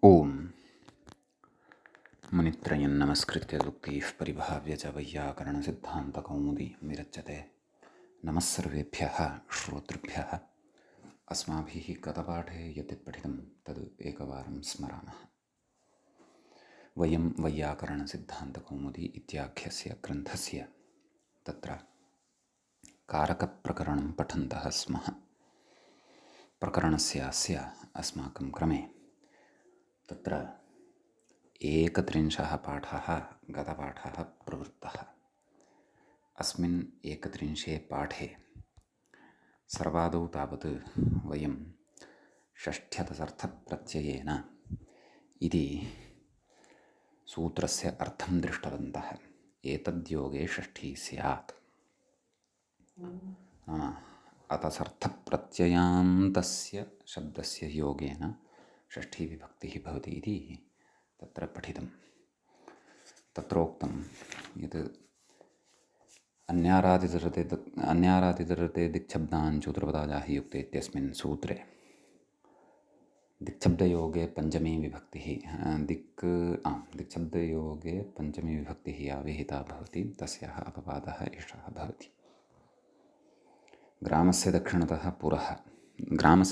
ओम मुनित्रयं नमस्कृत्य दुक्तिः परिभाव्य च वैयाकरणसिद्धान्तकौमुदी विरच्यते। नमः सर्वेभ्यः श्रोतृभ्यः। अस्माभिः गतपाठे यत् पठितं तद् एकवारं स्मरामः। वयं वैयाकरणसिद्धान्तकौमुदी इत्याख्यस्य ग्रन्थस्य तत्र कारकप्रकरणं पठन्तः स्मः। प्रकरणस्य अस्माकं क्रमे तत्र 31 पाठः गतपाठः प्रवृत्तः। अस्मिन् 31 पाठे सर्वादौ तावत् वयं षष्ठ्यतसर्थप्रत्ययेन इति सूत्रस्य अर्थं दृष्टवन्तः। एतद्योगे षष्ठी स्यात्। अतसर्थप्रत्ययान्तस्य शब्दस्य योगेन षष्ठी विभक्तिः भवति इति तत्र पठितं। तत्रोक्तं यत् अन्यारादितरते दिक्शब्दान् चूत्रपदाजाः युक्ते इत्यस्मिन् सूत्रे दिक्शब्दयोगे पञ्चमी विभक्तिः दिक्शब्दयोगे पञ्चमी विभक्तिः या विहिता भवति तस्याः अपवादः एषः भवति। ग्रामस्य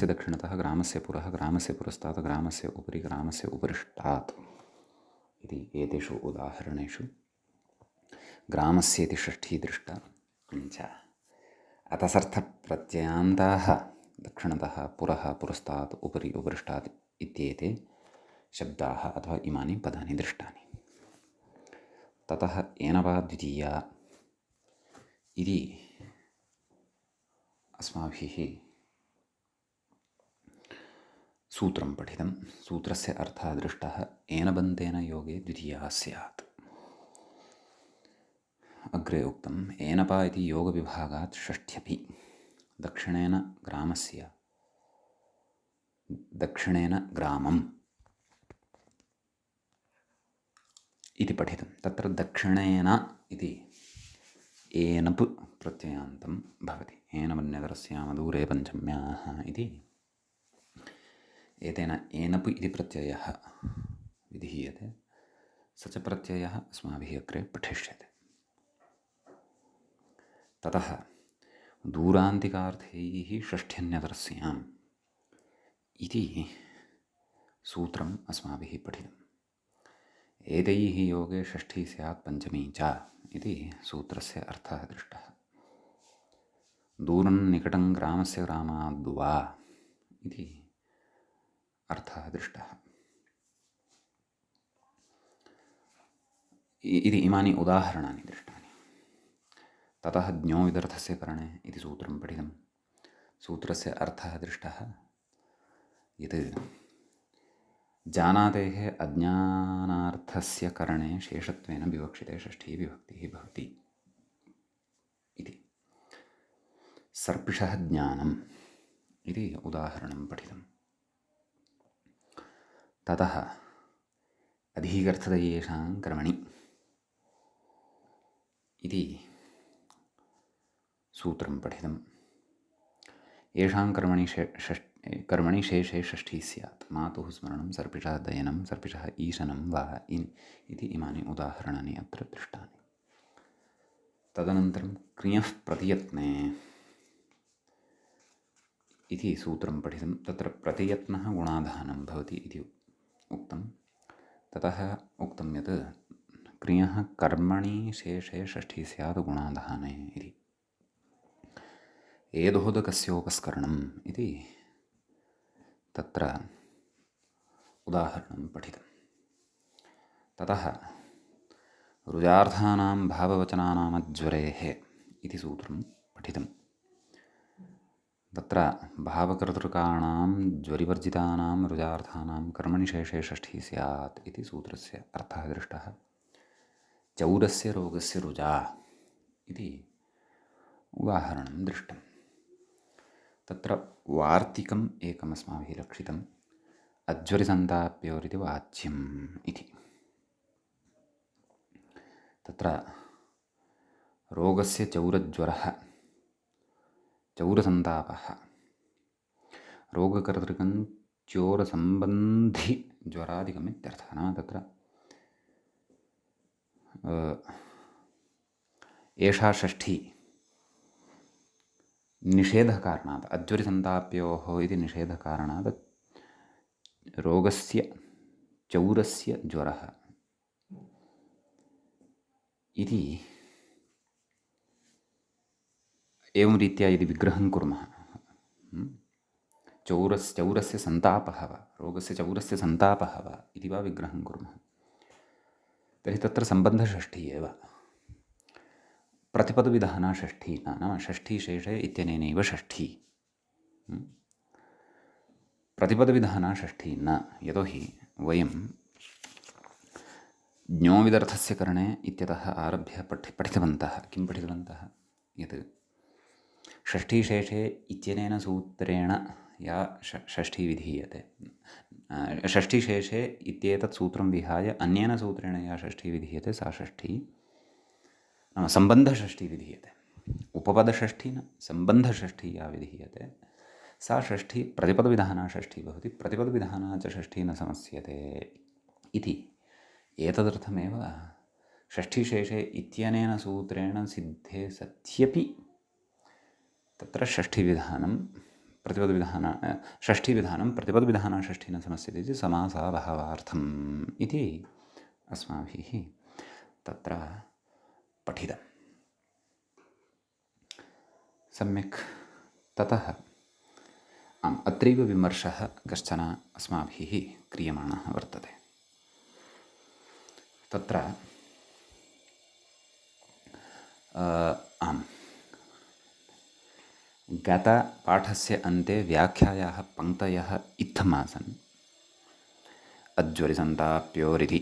दक्षिणतः ग्रामस्य पुरः ग्रामस्य पुरस्तात् ग्रामस्य उपरि ग्रामस्य उपरिष्टात् इति एतेषु उदाहरणेषु ग्रामस्येति षष्ठी दृष्टा। किञ्च अतसर्थप्रत्ययान्ताः दक्षिणतः पुरः पुरस्तात् उपरि उपरिष्टात् इत्येते शब्दाः अथवा इमानि पदानि दृष्टानि। ततः एनवा द्वितीया इति अस्माभिः सूत्रं पठितं। सूत्रस्य अर्थः दृष्टः। एनबन्तेन योगे द्वितीया स्यात्। अग्रे उक्तम् एनपा इति योगविभागात् षष्ठ्यपि दक्षिणेन ग्रामम् इति पठितं। तत्र दक्षिणेन इति एनप् प्रत्ययान्तं भवति। एनमन्यतरस्यामदूरे पञ्चम्याः इति एतेन एनप् इति प्रत्ययः विधीयते। स च प्रत्ययः अस्माभिः अग्रे पठिष्यते। ततः दूरान्तिकार्थैः षष्ठ्यन्यतरस्याम् इति सूत्रम् अस्माभिः पठितम्। एतैः योगे षष्ठी स्यात् पञ्चमी च इति सूत्रस्य अर्थः दृष्टः। दूरं निकटं ग्रामस्य ग्रामाद्वा इति अर्थः दृष्टः। इति इमानि उदाहरणानि दृष्टानि। ततः ज्ञो विदर्थस्य करणे इति सूत्रं पठितं। सूत्रस्य अर्थः दृष्टः। यत् जानातेः अज्ञानार्थस्य करणे शेषत्वेन विवक्षिते षष्ठी विभक्तिः भवति इति। सर्पिषः ज्ञानम् इति उदाहरणं पठितं। ततः अधिकर्थतयेषां कर्मणि इति सूत्रं पठितं। येषां कर्मणि शेषे षष्ठी स्यात्। मातुः स्मरणं सर्पिषः दयनं सर्पिषः ईशनं वा इति इमानि उदाहरणानि अत्र दृष्टानि। तदनन्तरं क्रियः प्रतियत्ने इति सूत्रं पठितं। तत्र प्रतियत्नः गुणाधानं भवति इति उक्तं। ततः उक्तं यत् क्रियः कर्मणि शेषे षष्ठी स्यात् गुणाधाने इति। एदोदकस्योपस्करणम् इति तत्र उदाहरणं पठितं। ततः रुजार्थानां भाववचनानामज्वरेः इति सूत्रं पठितं। तत्र भावकर्तृकाणां ज्वरिवर्जितानां रुजार्थानां कर्मणि शेषे षष्ठी स्यात् इति सूत्रस्य अर्थः दृष्टः। चौरस्य रोगस्य रुजा इति उदाहरणं दृष्टम्। तत्र वार्तिकम् एकम् अस्माभिः लक्षितम्। अज्वरिसन्ताप्योरिति वाच्यम् इति। तत्र रोगस्य चौरज्वरः चौरसन्तापः रोगकर्तृकं चोरसम्बन्धि ज्वरादिकम् इत्यर्थः। नाम तत्र एषा षष्ठी निषेधकारणात्, अज्वरिसन्ताप्योः इति निषेधकारणात् रोगस्य चौरस्य ज्वरः इति एवं रीत्या यदि विग्रहं कुर्मः, चौरस्य सन्तापः वा, रोगस्य चौरस्य सन्तापः वा इति वा विग्रहं कुर्मः, तर्हि तत्र सम्बन्धषष्ठी एव। प्रतिपदविधाना षष्ठी न, नाम षष्ठीशेषे इत्यनेनैव षष्ठी। प्रतिपदविधाना षष्ठी न, यतोहि वयं ज्ञोविदर्थस्य करणे इत्यतः आरभ्य पठितवन्तः। किं पठितवन्तः? यत् षष्ठीशेषे इत्यनेन सूत्रेण या षष्ठी विधीयते, षष्ठीशेषे इत्येतत् सूत्रं विहाय अन्येन सूत्रेण या षष्ठी विधीयते सा षष्ठी नाम सम्बन्धषष्ठी विधीयते। उपपदषष्ठी न, सम्बन्धषष्ठी या विधीयते सा षष्ठी प्रतिपदविधाना षष्ठी भवति। प्रतिपदविधाना च षष्ठी न समस्यते इति एतदर्थमेव षष्ठीशेषे इत्यनेन सूत्रेण सिद्धे सत्यपि तत्र षष्ठीविधानं प्रतिपदविधाना षष्ठी न समस्यते इति समासाभावार्थम् इति अस्माभिः तत्र पठितम्। सम्यक्। ततः अत्रैव विमर्शः कश्चन अस्माभिः क्रियमाणः वर्तते। तत्र गतपाठस्य अन्ते व्याख्यायाः पङ्क्तयः इत्थमासन्। अज्वरिसन्ताप्योरिति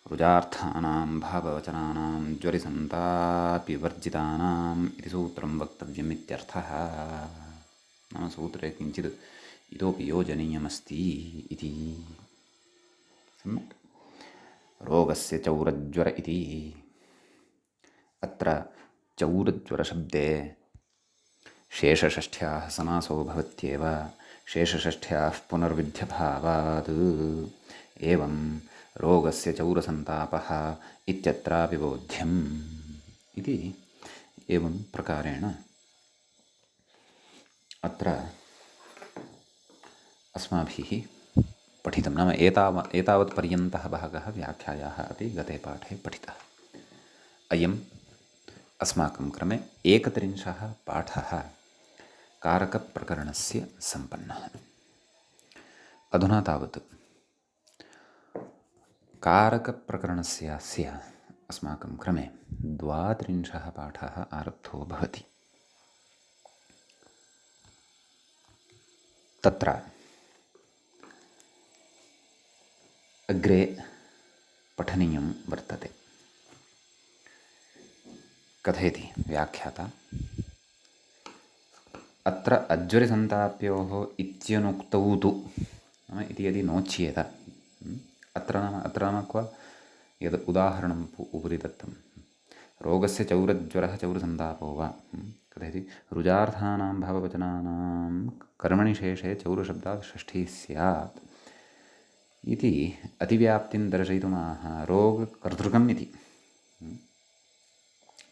रुजार्थानां भाववचनानां ज्वरिसन्तापिवर्जितानाम् इति सूत्रं वक्तव्यम् इत्यर्थः। नाम सूत्रे किञ्चित् इतोपि योजनीयमस्ति इति। सम्यक्। रोगस्य चौरज्वर इति। अत्र चौरज्वरशब्दे शेषषष्ठ्याः समासो भवत्येव। शेषषष्ठ्याः पुनर्विध्यभावात् एवं रोगस्य चौरसन्तापः इत्यत्रापि बोध्यम् इति एवं प्रकारेण अत्र अस्माभिः पठितं। नाम एतावत्पर्यन्तः भागः व्याख्यायाः अपि गते पाठे पठितः। अयम् अस्माकं क्रमे 31 पाठः कारकप्रकरणस्य सम्पन्नः। अधुना तावत् कारकप्रकरणस्यास्य अस्माकं क्रमे 32 पाठः आरब्धो भवति। तत्र अग्रे पठनीयं वर्तते। कथयति व्याख्याता। अत्र अज्वरिसन्ताप्योः इत्यनुक्तौ तु इति यदि नोच्येत, अत्र नाम क्व यद् उदाहरणम् उपरि दत्तं, रोगस्य चौरज्वरः चौरसन्तापो वा, कथयति रुजार्थानां भाववचनानां कर्मणि शेषे चौरशब्दात् षष्ठी स्यात् इति अतिव्याप्तिं दर्शयितुमाह रोगकर्तृकम् इति।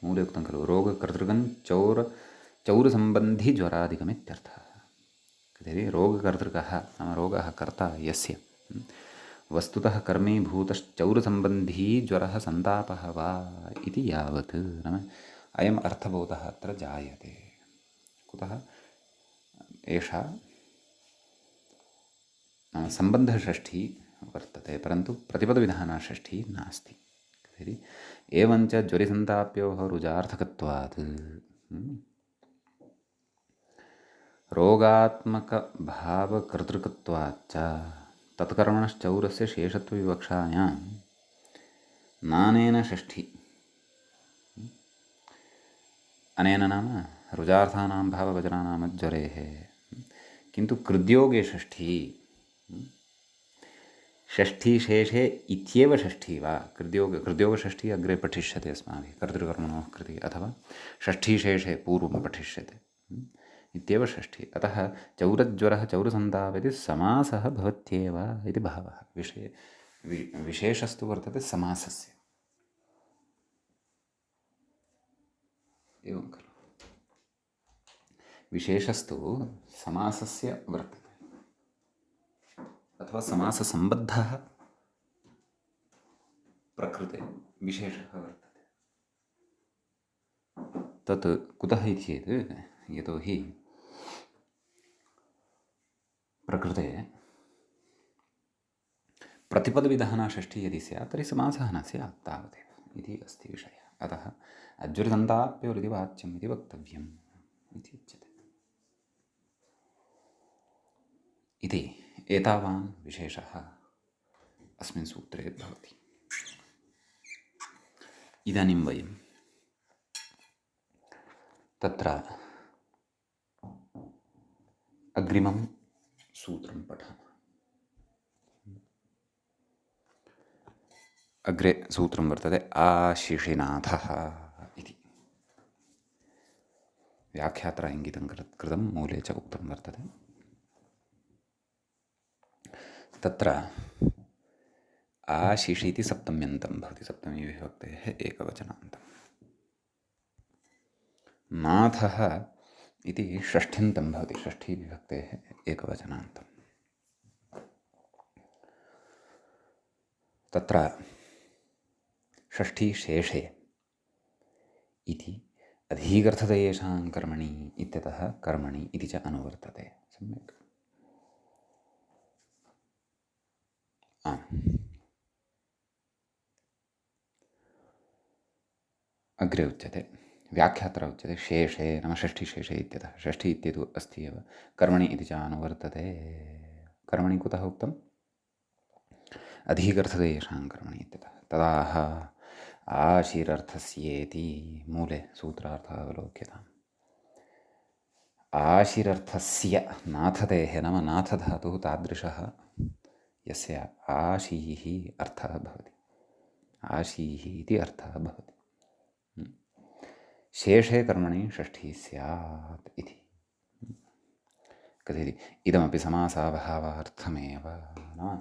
मूले उक्तं खलु रोगकर्तृकं चौरसम्बन्धि ज्वरादिकमित्यर्थः। कथयति रोगकर्तृकः नाम रोगः कर्ता यस्य वस्तुतः कर्मीभूतश्चौरसम्बन्धी ज्वरः सन्तापः वा इति यावत् नाम अयम् अर्थबोधः अत्र जायते। कुतः? एषा सम्बन्धषष्ठी वर्तते, परन्तु प्रतिपदविधानाषष्ठी नास्ति। तर्हि एवञ्च ज्वरिसन्ताप्योः रुजार्थकत्वात् रोगात्मकभावकर्तृकत्वाच्च तत्कर्मणश्चौरस्य शेषत्वविवक्षायां नानेन षष्ठी। अनेन नाम रुजार्थानां भाववचनानामज्वरेः, किन्तु कृद्योगे षष्ठी। षष्ठीशेषे इत्येव षष्ठी वा, कृद्योगषष्ठी अग्रे पठिष्यते अस्माभिः कर्तृकर्मणोः कृते, अथवा षष्ठीशेषे पूर्वं पठिष्यते। इत्येव षष्ठी। अतः चौरज्वरः चौरसन्ताप इति समासः भवत्येव इति भावः। विशेषस्तु वर्तते समासस्य। एवं खलु। विशेषस्तु समासस्य वर्तते अथवा समाससम्बद्धः प्रकृते विशेषः वर्तते। तत् कुतः इति चेत् यतोहि प्रकृते प्रतिपदविधानषष्ठी यदि स्यात् तर्हि समासः न स्यात् तावदेव इति अस्ति विषयः। अतः अज्वरदन्ताप्योरिति वाच्यम् इति वक्तव्यम् इति उच्यते। इति एतावान् विशेषः अस्मिन् सूत्रे भवति। इदानीं वयं तत्र अग्रिमं सूत्रं पठामः। अग्रे सूत्रं वर्तते आशिषिनाथः इति। व्याख्यात्रा इङ्गितं कृतं, मूले च उक्तं वर्तते। तत्र आशिषीति सप्तम्यन्तं भवति, सप्तमी विभक्तेः एकवचनान्तं। नाथः इति षष्ठ्यन्तं भवति, षष्ठी विभक्तेः एकवचनान्तं। तत्र षष्ठी शेषे इति अधिकर्थतयेषां कर्मणि इत्यतः कर्मणि इति च अनुवर्तते। सम्यक्। अग्रे उच्यते, व्याख्यात्र उच्यते शेषे नाम षष्ठीशेषे इत्यतः। षष्ठी इत्येतु अस्ति एव, कर्मणि इति च अनुवर्तते। कर्मणि कुतः उक्तम्? अधिकर्थतयेषां कर्मणि इत्यतः। तदाह आशिरर्थस्येति मूले सूत्रार्थः अवलोक्यताम्। आशिरर्थस्य नाथतेः नाम नाथधातुः तादृशः यस्य आशीः अर्थः भवति, आशीः इति अर्थः भवति। शेषे कर्मणि षष्ठी स्यात् इति कथयति। इदमपि समासावभावार्थमेव नाम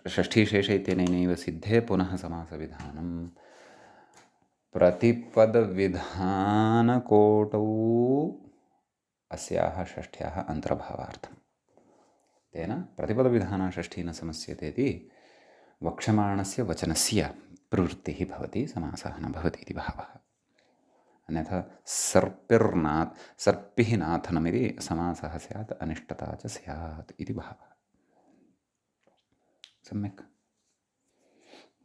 षष्ठीशेषे इत्यनेनैव सिद्धे पुनः समासविधानं प्रतिपदविधानकोटौ अस्याः षष्ठ्याः अन्तर्भावार्थं। तेन प्रतिपदविधानषष्ठी न समस्यते इति वक्ष्यमाणस्य वचनस्य प्रवृत्तिः भवति, समासः न भवति इति भावः। अन्यथा सर्पिः नाथनमिति समासः स्यात्, अनिष्टता च स्यात् इति भावः। सम्यक्।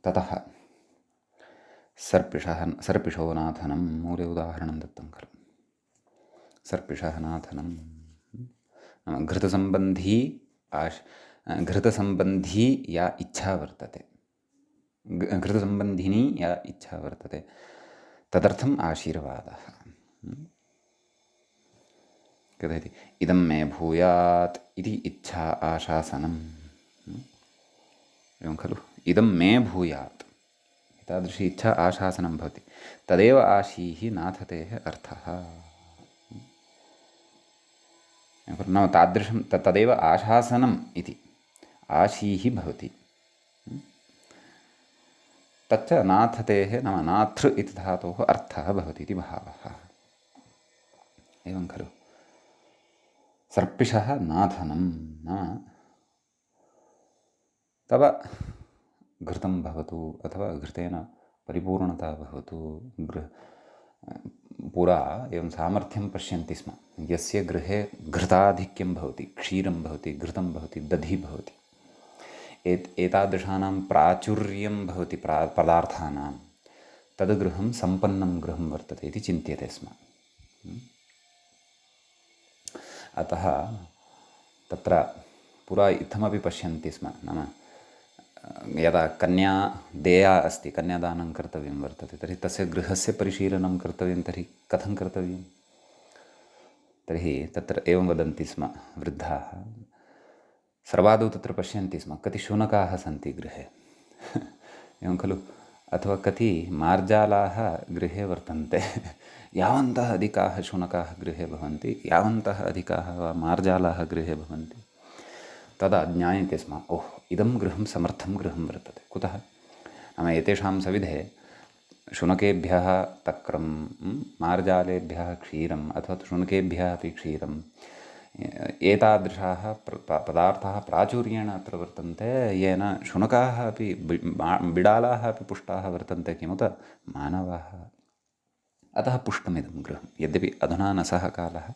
ततः सर्पिषो नाथनं, मूले उदाहरणं दत्तं खलु। सर्पिषः नाथनं नाम घृतसम्बन्धी या इच्छा वर्तते, घृतसम्बन्धिनी या इच्छा वर्तते, तदर्थम् आशीर्वादः। कथयति इदं मे भूयात् इति इच्छा आशासनम्। एवं खलु, इदं मे भूयात् एतादृशी इच्छा आशासनं भवति, तदेव आशीः नाथतेः अर्थः। नाम तादृशं तदेव आशासनम् इति आशीः भवति, तच्च नाथतेः नाम नाथृ इति धातोः अर्थः भवति इति भावः। एवं खलु। सर्पिषः नाथनं नाम तव घृतं भवतु अथवा घृतेन परिपूर्णता भवतु। पुरा एवं सामर्थ्यं पश्यन्ति स्म, यस्य गृहे घृताधिक्यं भवति, क्षीरं भवति, घृतं भवति, दधि भवति, एतादृशानां प्राचुर्यं भवति पदार्थानां, तद् गृहं सम्पन्नं गृहं वर्तते इति चिन्त्यते स्म। अतः तत्र पुरा इत्थमपि पश्यन्ति स्म, नाम यदा कन्या देया अस्ति, कन्यादानं कर्तव्यं वर्तते, तर्हि तस्य गृहस्य परिशीलनं कर्तव्यं, तर्हि कथं कर्तव्यं? तर्हि तत्र एवं वदन्ति स्म वृद्धाः, सर्वादौ तत्र पश्यन्ति स्म कति शुनकाः सन्ति गृहे एवं खलु, अथवा कति मार्जालाः गृहे वर्तन्ते यावन्तः अधिकाः शुनकाः गृहे भवन्ति, यावन्तः अधिकाः वा मार्जालाः गृहे भवन्ति, तदा ज्ञायते स्म, ओह् इदं गृहं समर्थं गृहं वर्तते। कुतः? नाम एतेषां सविधे शुनकेभ्यः तक्रं, मार्जालेभ्यः क्षीरम्, अथवा शुनकेभ्यः अपि क्षीरम्, एतादृशाः पदार्थाः प्राचुर्येण अत्र वर्तन्ते, येन शुनकाः अपि बिडालाः अपि पुष्टाः वर्तन्ते, किमुत मानवाः। अतः पुष्टमिदं गृहं। यद्यपि अधुना न सः कालः,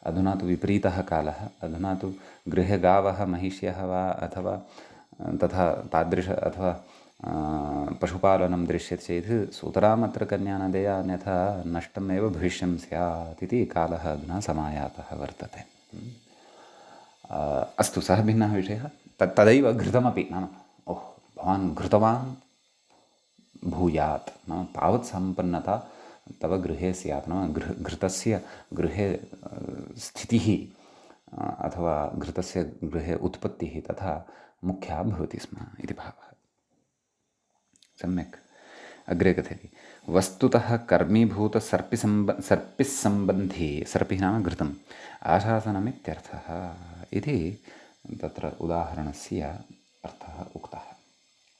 अधुना तु विपरीतः कालः। अधुना तु गृहे गावः, महिष्यः वा अथवा तथा तादृश अथवा पशुपालनं दृश्यते चेत् सुतराम् अत्र कन्या न देया, अन्यथा नष्टमेव भविष्यं स्यात् इति कालः अधुना समायातः वर्तते। अस्तु, सः भिन्नः विषयः। तदैव घृतमपि, नाम ओह् भवान् घृतवान् भूयात्, नाम तावत् सम्पन्नता तव गृहे स्यात्, नाम घृतस्य गृहे स्थितिः अथवा घृतस्य गृहे उत्पत्तिः तथा मुख्या भवति स्म इति भावः। सम्यक्। अग्रे कथयति, वस्तुतः सर्पिस्सम्बन्धी, सर्पिः नाम घृतम्, आशासनमित्यर्थः इति तत्र उदाहरणस्य अर्थः उक्तः।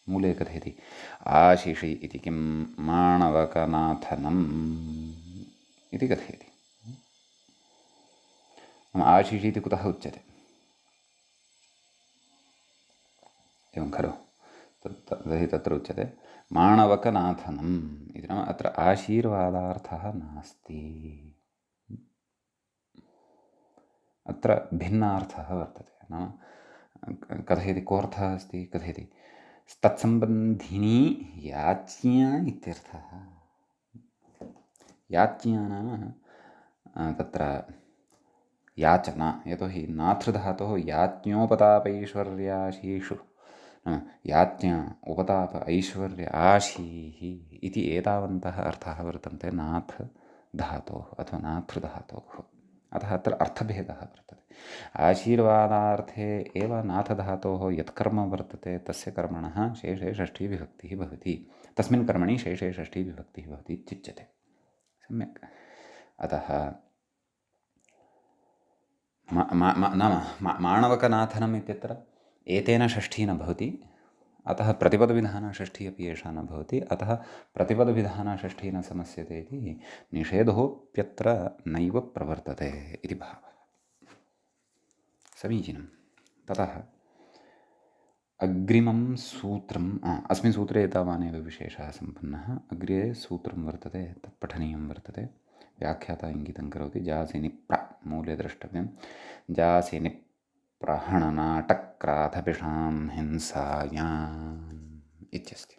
मूले कथयति, आशिषि इति किं माणवकनाथनम् इति कथयति। आशिषि इति कुतः उच्यते? एवं खलु, तर्हि तत्र उच्यते माणवकनाथनम् इति, नाम अत्र आशीर्वादार्थः नास्ति, अत्र भिन्नार्थः वर्तते। नाम कथयति, कोऽर्थः अस्ति? कथयति, तत्सम्बन्धिनी याच्ञा इत्यर्थः। याच्ञा नाम तत्र याचना, यतोहि नाथृधातोः याज्ञोपतापैश्वर्याशीषु, याज्ञा उपताप ऐश्वर्य आशीः इति एतावन्तः अर्थाः वर्तन्ते नाथ धातोः अथवा नाथृधातोः। अतः अत्र अर्थभेदः वर्तते। आशीर्वादार्थे एव नाथधातोः यत्कर्म वर्तते तस्य कर्मणः शेषे षष्ठीविभक्तिः भवति, तस्मिन् कर्मणि शेषे षष्ठीविभक्तिः भवति इत्युच्यते। सम्यक्। अतः नाम माणवकनाथनम् इत्यत्र एतेन षष्ठी न भवति, अतः प्रतिपदविधानषष्ठी अपि एषा न भवति, अतः प्रतिपदविधानषष्ठी न समस्यते इति निषेधोऽप्यत्र नैव प्रवर्तते इति भावः। समीचीनं। ततः अग्रिमं सूत्रम्, अस्मिन् सूत्रे एतावानेव विशेषः सम्पन्नः। अग्रे सूत्रं वर्तते, तत् पठनीयं वर्तते। व्याख्याता इङ्गितं करोति, जासिनि मूले द्रष्टव्यं, जासिनि प्रहणनाटक्राथपिषां हिंसायाम् इत्यस्ति।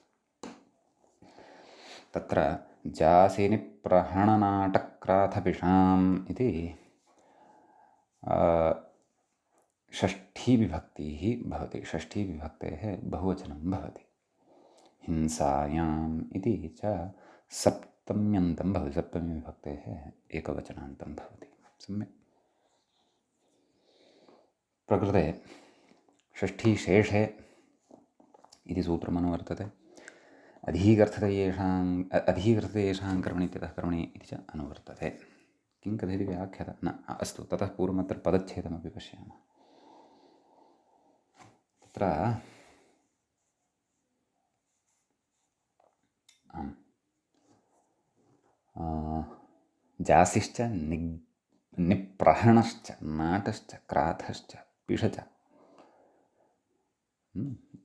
तत्र जासिनि प्रहणनाटक्राथपिषाम् इति षष्ठीविभक्तिः भवति, षष्ठीविभक्तेः बहुवचनं भवति। हिंसायाम् इति च सप्तम्यन्तं भवति, सप्तमीविभक्तेः एकवचनान्तं भवति। सम्यक्। प्रकृते षष्ठीशेषे इति सूत्रमनुवर्तते। अधीकर्थते येषां कर्मणि इत्यतः कर्मणि इति च अनुवर्तते। किं कथयति व्याख्याता? न, अस्तु, ततः पूर्वमत्र पदच्छेदमपि पश्यामः। तत्र जासिश्च निप्रहणश्च नाटश्च क्राथश्च पिषच।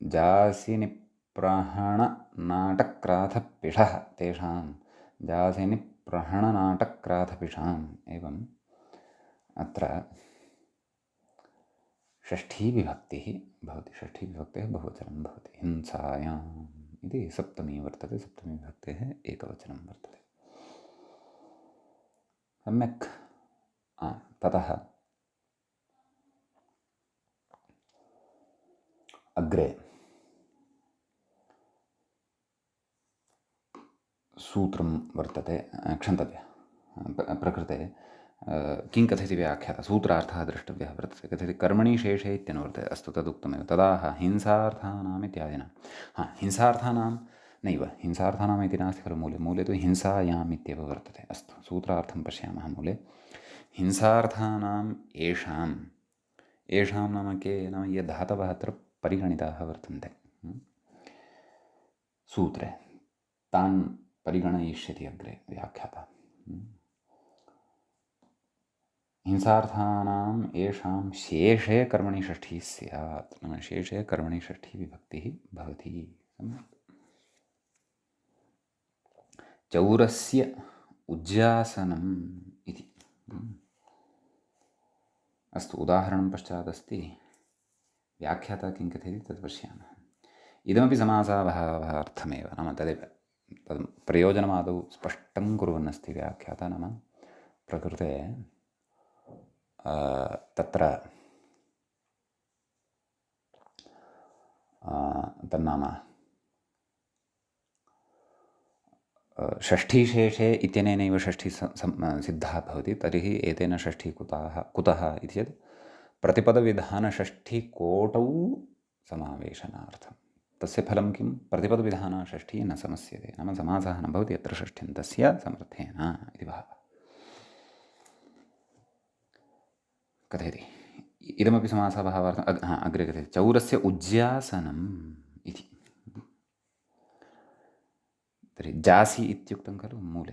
जासिनिप्रहणनाटक्राथपिषः तेषां जासिनिप्रहणनाटक्राथपिषाम्। एवम् अत्र षष्ठीविभक्तिः भवति, षष्ठीविभक्तेः बहुवचनं भवति। हिंसायाम् इति सप्तमी वर्तते, सप्तमीविभक्तेः एकवचनं वर्तते। सम्यक्। ततः अग्रे सूत्रं वर्तते, क्षन्तव्यः, प्रकृते किं कथयति व्याख्याता? सूत्रार्थः द्रष्टव्यः वर्तते। कथयति कर्मणि शेषे इत्यनुवर्तते। अस्तु, तदुक्तमेव। तदाह हिंसार्थानाम् इत्यादिना। हिंसार्थानां नैव हिंसार्थानाम् इति नास्ति खलु मूले मूले तु हिंसायाम् इत्येव वर्तते। अस्तु सूत्रार्थं पश्यामः। मूले हिंसार्थानाम् येषां नाम के नाम ये धातवः अत्र परिगणिताः वर्तन्ते सूत्रे, तान् परिगणयिष्यति अग्रे व्याख्याता। हिंसार्थानाम् येषां शेषे कर्मणि षष्ठी स्यात्, नाम शेषे कर्मणि षष्ठी विभक्तिः भवति। चौरस्य उज्जासनम् इति। अस्तु उदाहरणं पश्चादस्ति, व्याख्याता किं कथयति तत् पश्यामः। इदमपि समासाभावार्थमेव, नाम तदेव तद् प्रयोजनमादौ स्पष्टं कुर्वन्नस्ति व्याख्याता। नाम प्रकृते तत्र तन्नाम षष्ठीशेषे इत्यनेनैव षष्ठी सिद्धा भवति। तर्हि एतेन षष्ठी कुतः इति चेत् प्रतिपदविधानषष्ठीकोटौ समावेशनार्थं। तस्य फलं किं? प्रतिपदविधानषष्ठी न समस्यते, नाम समासः न भवति अत्र षष्ठ्यन्तस्य समर्थेन इति भावः। कथयति इदमपि समासाभावार्थम् अग्रे कथयति चौरस्य उज्यासनम् इति। तर्हि जासि इत्युक्तं खलु मूले,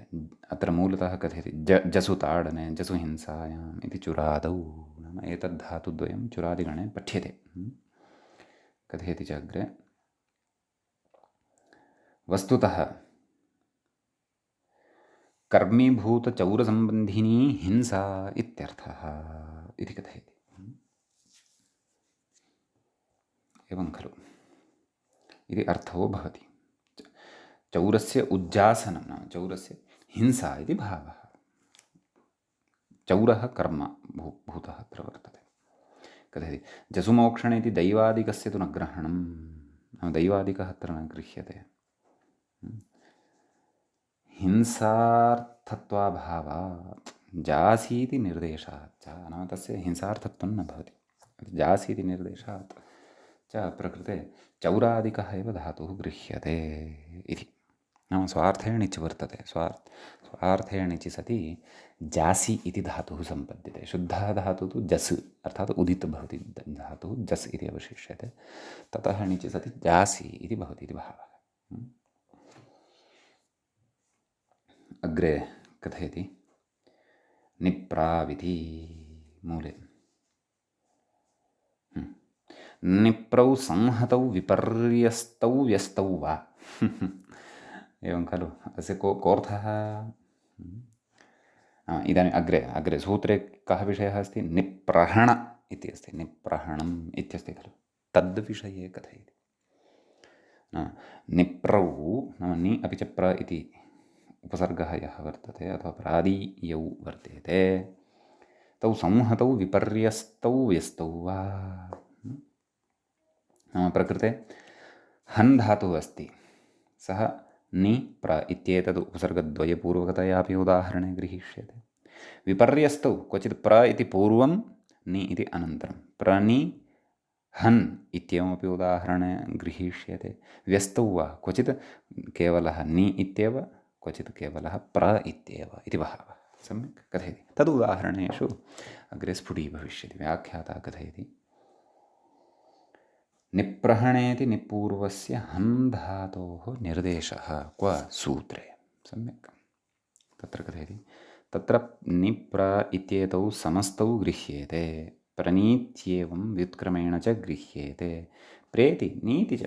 अत्र मूलतः कथयति जसु ताडने जसु हिंसायाम् इति चुरादौ, नाम एतद्धातुद्वयं चुरादिगणे पठ्यते। कथयति च अग्रे वस्तुतः कर्मीभूतचौरसम्बन्धिनी हिंसा इत्यर्थः इति कथयति। एवं खलु इति अर्थो भवति। चौरस्य उज्जासनं नाम चौरस्य हिंसा इति भावः। चौरः कर्म भूतः अत्र वर्तते। कथयति जसुमोक्षणे इति दैवादिकस्य तु न ग्रहणं, नाम दैवादिकः अत्र न गृह्यते। हिंसार्थत्वाभावात् जासीति निर्देशात् च, नाम तस्य हिंसार्थत्वं न भवति। जासीति निर्देशात् च प्रकृते चौरादिकः एव धातुः गृह्यते इति। नाम स्वार्थेणिच् वर्तते। स्वार्थेणिचि सति जासि इति धातुः सम्पद्यते। शुद्धः धातुः तु जस् अर्थात् उदित् भवति धातुः जस् इति अवशिष्यते। ततः णिचि सति जासि इति भवति इति भावः। अग्रे कथयति निप्राविति मूले निप्रौ संहतौ विपर्यस्तौ व्यस्तौ वा एवं खलु अस्य कोऽर्थः? इदानीम् अग्रे सूत्रे कः विषयः अस्ति? निप्रहण इति अस्ति। निप्रहणम् इत्यस्ति खलु, तद्विषये कथयति। निप्रौ नाम नि अपि च प्र इति उपसर्गः यः वर्तते अथवा प्रादीयौ वर्तेते, तौ संहतौ विपर्यस्तौ व्यस्तौ वा। नाम प्रकृते हन् धातुः अस्ति, सः नि प्र इत्येतद् उपसर्गद्वयपूर्वकतयापि उदाहरणे गृहीष्यते। विपर्यस्तौ क्वचित् प्र इति पूर्वं नि इति अनन्तरं प्रनि हन् इत्येवमपि उदाहरणे गृहीष्यते। व्यस्तौ वा क्वचित् केवलः नि इत्येव, क्वचित् केवलः प्र इत्येव इति भावः। सम्यक् कथयति। तदुदाहरणेषु अग्रे स्फुटीभविष्यति। व्याख्याता कथयति निप्रहणेति निपूर्वस्य हन् धातोः निर्देशः क्व सूत्रे। सम्यक् तत्र कथयति तत्र निप्र इत्येतौ समस्तौ गृह्येते, प्रणीत्येवं व्युत्क्रमेण च गृह्येते, प्रेति नीति च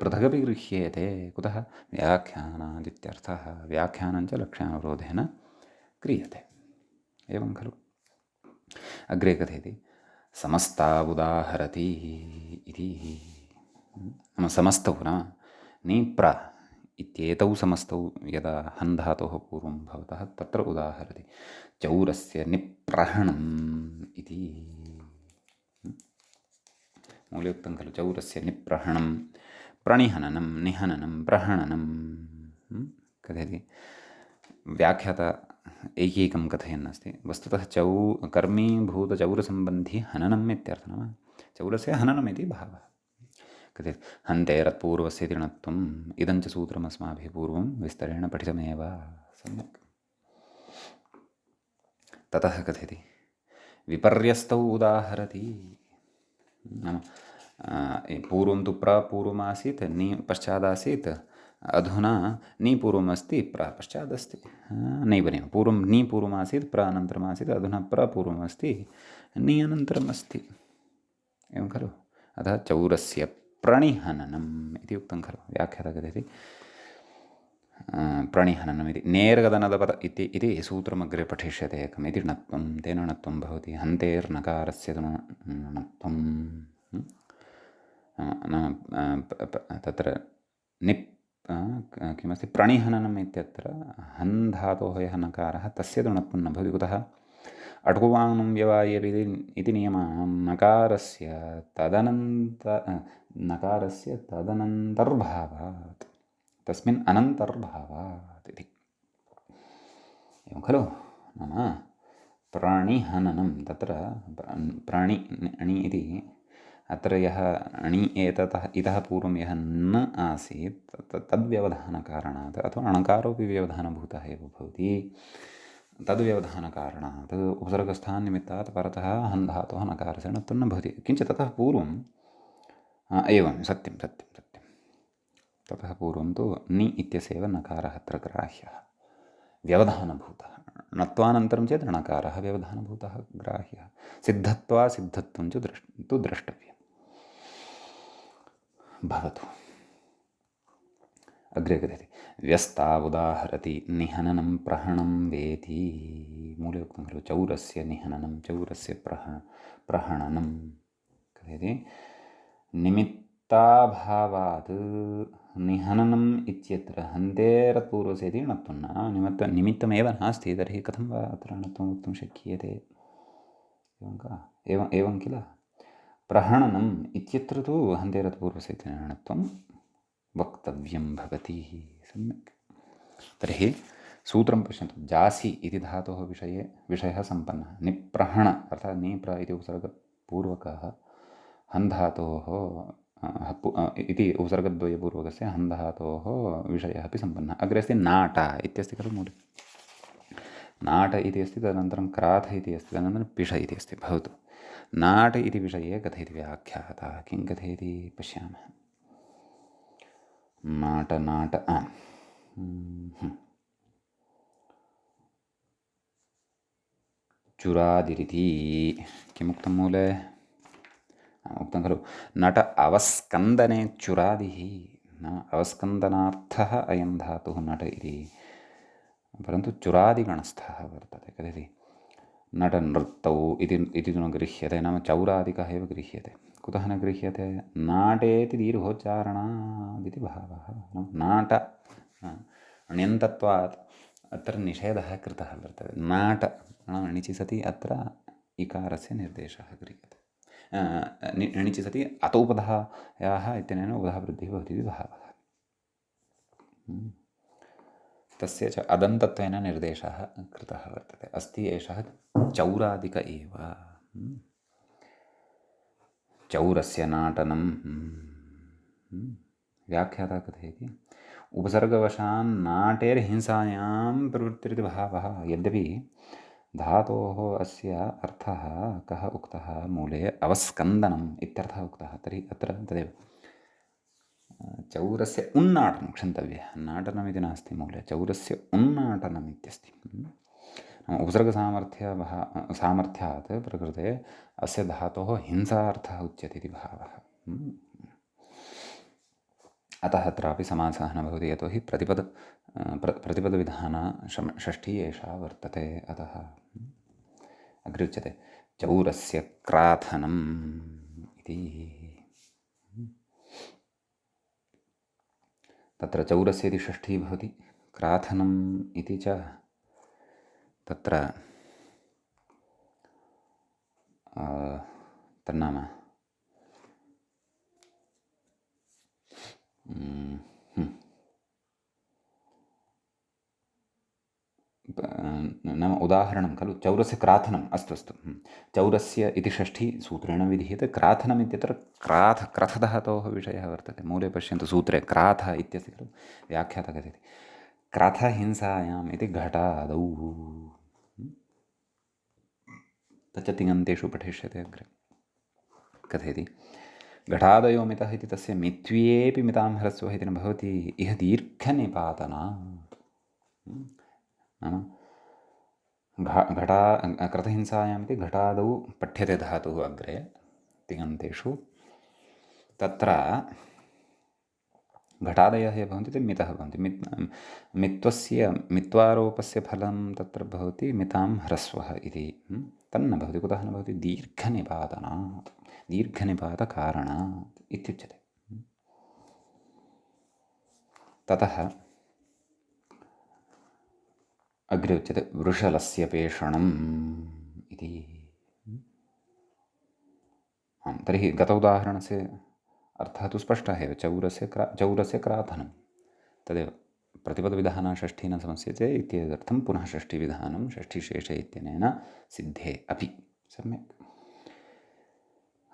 पृथगपि गृह्येते। कुतः? व्याख्यानादित्यर्थः। व्याख्यानं च लक्ष्यानुरोधेन क्रियते। एवं खलु। अग्रे कथयति समस्तावुदाहरति इति। नाम समस्तौ नाम निप्र इत्येतौ समस्तौ यदा हन् धातोः पूर्वं भवतः तत्र उदाहरति। चौरस्य निप्रहणम् इति मूले उक्तं खलु। चौरस्य निप्रहणं, प्रणिहननं, निहननं, प्रहणनं कथयति। व्याख्याता एकैकं कथयन् अस्ति। वस्तुतः कर्मीभूतचौरसम्बन्धी हननम् इत्यर्थः। नाम चौरस्य हननम् इति भावः। कथयति हन्तेरत्पूर्वस्य इति णत्वम् इदं च सूत्रम् अस्माभिः पूर्वं विस्तरेण पठितमेव। सम्यक्। ततः कथयति विपर्यस्तौ उदाहरति। नाम पूर्वं तु प्रपूर्वमासीत्, नि पश्चादासीत्, अधुना नि पूर्वमस्ति पश्चादस्ति। नैव पूर्वं नि पूर्वमासीत् अनन्तरमासीत्, अधुना प्रपूर्वमस्ति नि अनन्तरम् अस्ति। एवं खलु। अतः चौरस्य प्रणिहननम् इति उक्तं खलु। व्याख्याता कथयति प्रणिहननम् इति नेर्गदनदपद इति सूत्रमग्रे पठिष्यते एकम् इति णत्वं, तेन णत्वं भवति। हन्तेर्नकारस्य णत्वं तत्र निप् किमस्ति प्रणिहननम् इत्यत्र हन् धातोः यः नकारः तस्य तु णत्वं न भवति। कुतः? अटुवाङ् व्यवायेर् इति नियमः नकारस्य तदनन्तर्भावात्, तस्मिन् अनन्तर्भावात् इति। एवं खलु। नाम प्राणिहननं तत्र प्राणि अणि इति अत्र यः अणि इतः पूर्वं यः न आसीत् तद्व्यवधानकारणात्, अथवा अणकारोपि व्यवधानभूतः एव भवति, तद्व्यवधानकारणात् उपसर्गस्थाननिमित्तात् परतः हन् धातोः नकारस्य णत्वं न भवति। किञ्च ततः पूर्वं एवं सत्यं सत्यं सत्यं ततः पूर्वं तु नि इत्यस्य एव नकारः अत्र ग्राह्यः, व्यवधानभूतः। णत्वानन्तरं चेत् णकारः व्यवधानभूतः ग्राह्यः। सिद्धत्वा सिद्धत्वं च द्रष्टव्यं भवतु। अग्रे कथयति व्यस्तावुदाहरति निहननं प्रहणं वेति। मूले उक्तं खलु चौरस्य निहननं चौरस्य प्रहणनं। कथयति निमित्ताभावात् निहननम् इत्यत्र हन्तेरत्पूर्वस्य इति णत्वं न निमित्तमेव नास्ति, तर्हि कथं वा अत्र णत्वं वक्तुं शक्यते? एवं किल। प्रहणनम् इत्यत्र तु हन्तेरत्पूर्वस्य इति णत्वं वक्तव्यं भवति। सम्यक्। तर्हि सूत्रं पश्यन्तु। जासि इति धातोः विषयः सम्पन्नः। निप्रहण अर्थात् निप्र इति उपसर्गपूर्वकः हन् धातोः इति उपसर्गद्वयपूर्वकस्य हन् धातोः विषयः अपि सम्पन्नः। अग्रे अस्ति नाट इत्यस्ति खलु मूले। नाट इति अस्ति, तदनन्तरं क्राथ इति अस्ति, तदनन्तरं पिष इति अस्ति। भवतु। नाट इति विषये कथयति व्याख्याता। किं कथयति पश्यामः। नाट चुरादिरिति किमुक्तं मूले? उक्तं खलु नट अवस्कन्दने चुरादिः, नाम अवस्कन्दनार्थः अयं धातुः नट इति, परन्तु चुरादिगणस्थः वर्तते। कथयति नटनृत्तौ इति न गृह्यते, नाम चौरादिकः एव गृह्यते। कुतः न गृह्यते? नाटेति दीर्घोच्चारणादिति भावः। नाट ण्यन्तत्वात् अत्र निषेधः कृतः वर्तते। नाट णिचि सति अत्र इकारस्य निर्देशः क्रियते। णिचि सति अतोपधायाः इत्यनेन उपधावृद्धिः भवति इति भावः। तस्य च अदन्तत्वेन निर्देशः कृतः वर्तते। अस्ति एषः चौरादिक एव। चौरस्य नाटनं व्याख्याता कथयति उपसर्गवशान् नाटेर्हिंसायां प्रवृत्तिरिति भावः। यद्यपि धातोः अस्य अर्थः कः उक्तः मूले अवस्कन्दनम् इत्यर्थः उक्तः, तर्हि अत्र तदेव चौरस्य उन्नाटनं क्षन्तव्यः। नाटनमिति नास्ति मूले, चौरस्य उन्नाटनम् इत्यस्ति। उपसर्गसामर्थ्यात् प्रकृते अस्य धातोः हिंसार्थः उच्यते इति भावः। अतः अत्रापि समासः न भवति, यतोहि प्रतिपदविधाना षष्ठी एषा वर्तते। अतः अग्रे उच्यते चौरस्य क्राथनम् इति। तत्र चौरस्य इति षष्ठी भवति, क्राथनम् इति च तत्र तन्नाम न नाम उदाहरणं खलु चौरस्य क्राथनम् अस्तु चौरस्य इति षष्ठी सूत्रेण विधीयते क्राथनम् इत्यत्र क्रथधातोः विषयः वर्तते मूले पश्यन्तु सूत्रे क्राथ इत्यस्य खलु व्याख्याता कथयति क्रथहिंसायाम् इति घटादौ तच्च तिङन्तेषु पठिष्यते अग्रे कथयति घटादयो मितः इति तस्य मित्व्येऽपि मितां ह्रस्वः इति न भवति इह दीर्घनिपातना नाम क्रतहिंसायाम् इति घटादौ पठ्यते धातुः अग्रे तिङन्तेषु तत्र घटादयः ये भवन्ति ते मितः भवन्ति मित्वस्य मित्वारोपस्य फलं तत्र भवति मितां ह्रस्वः इति तन्न भवति कुतः न भवति दीर्घनिपातनात् दीर्घनिपातकारणात् इत्युच्यते ततः अग्रे उच्यते वृषलस्य पेषणम् इति तर्हि गतोदाहरणस्य अर्थः तु स्पष्टः एव चौरस्य क्राथनं तदेव प्रतिपदविधानं षष्ठी न समस्यते इत्यर्थं पुनः षष्ठीविधानं षष्ठीशेषे इत्यनेन सिद्धे अपि सम्यक्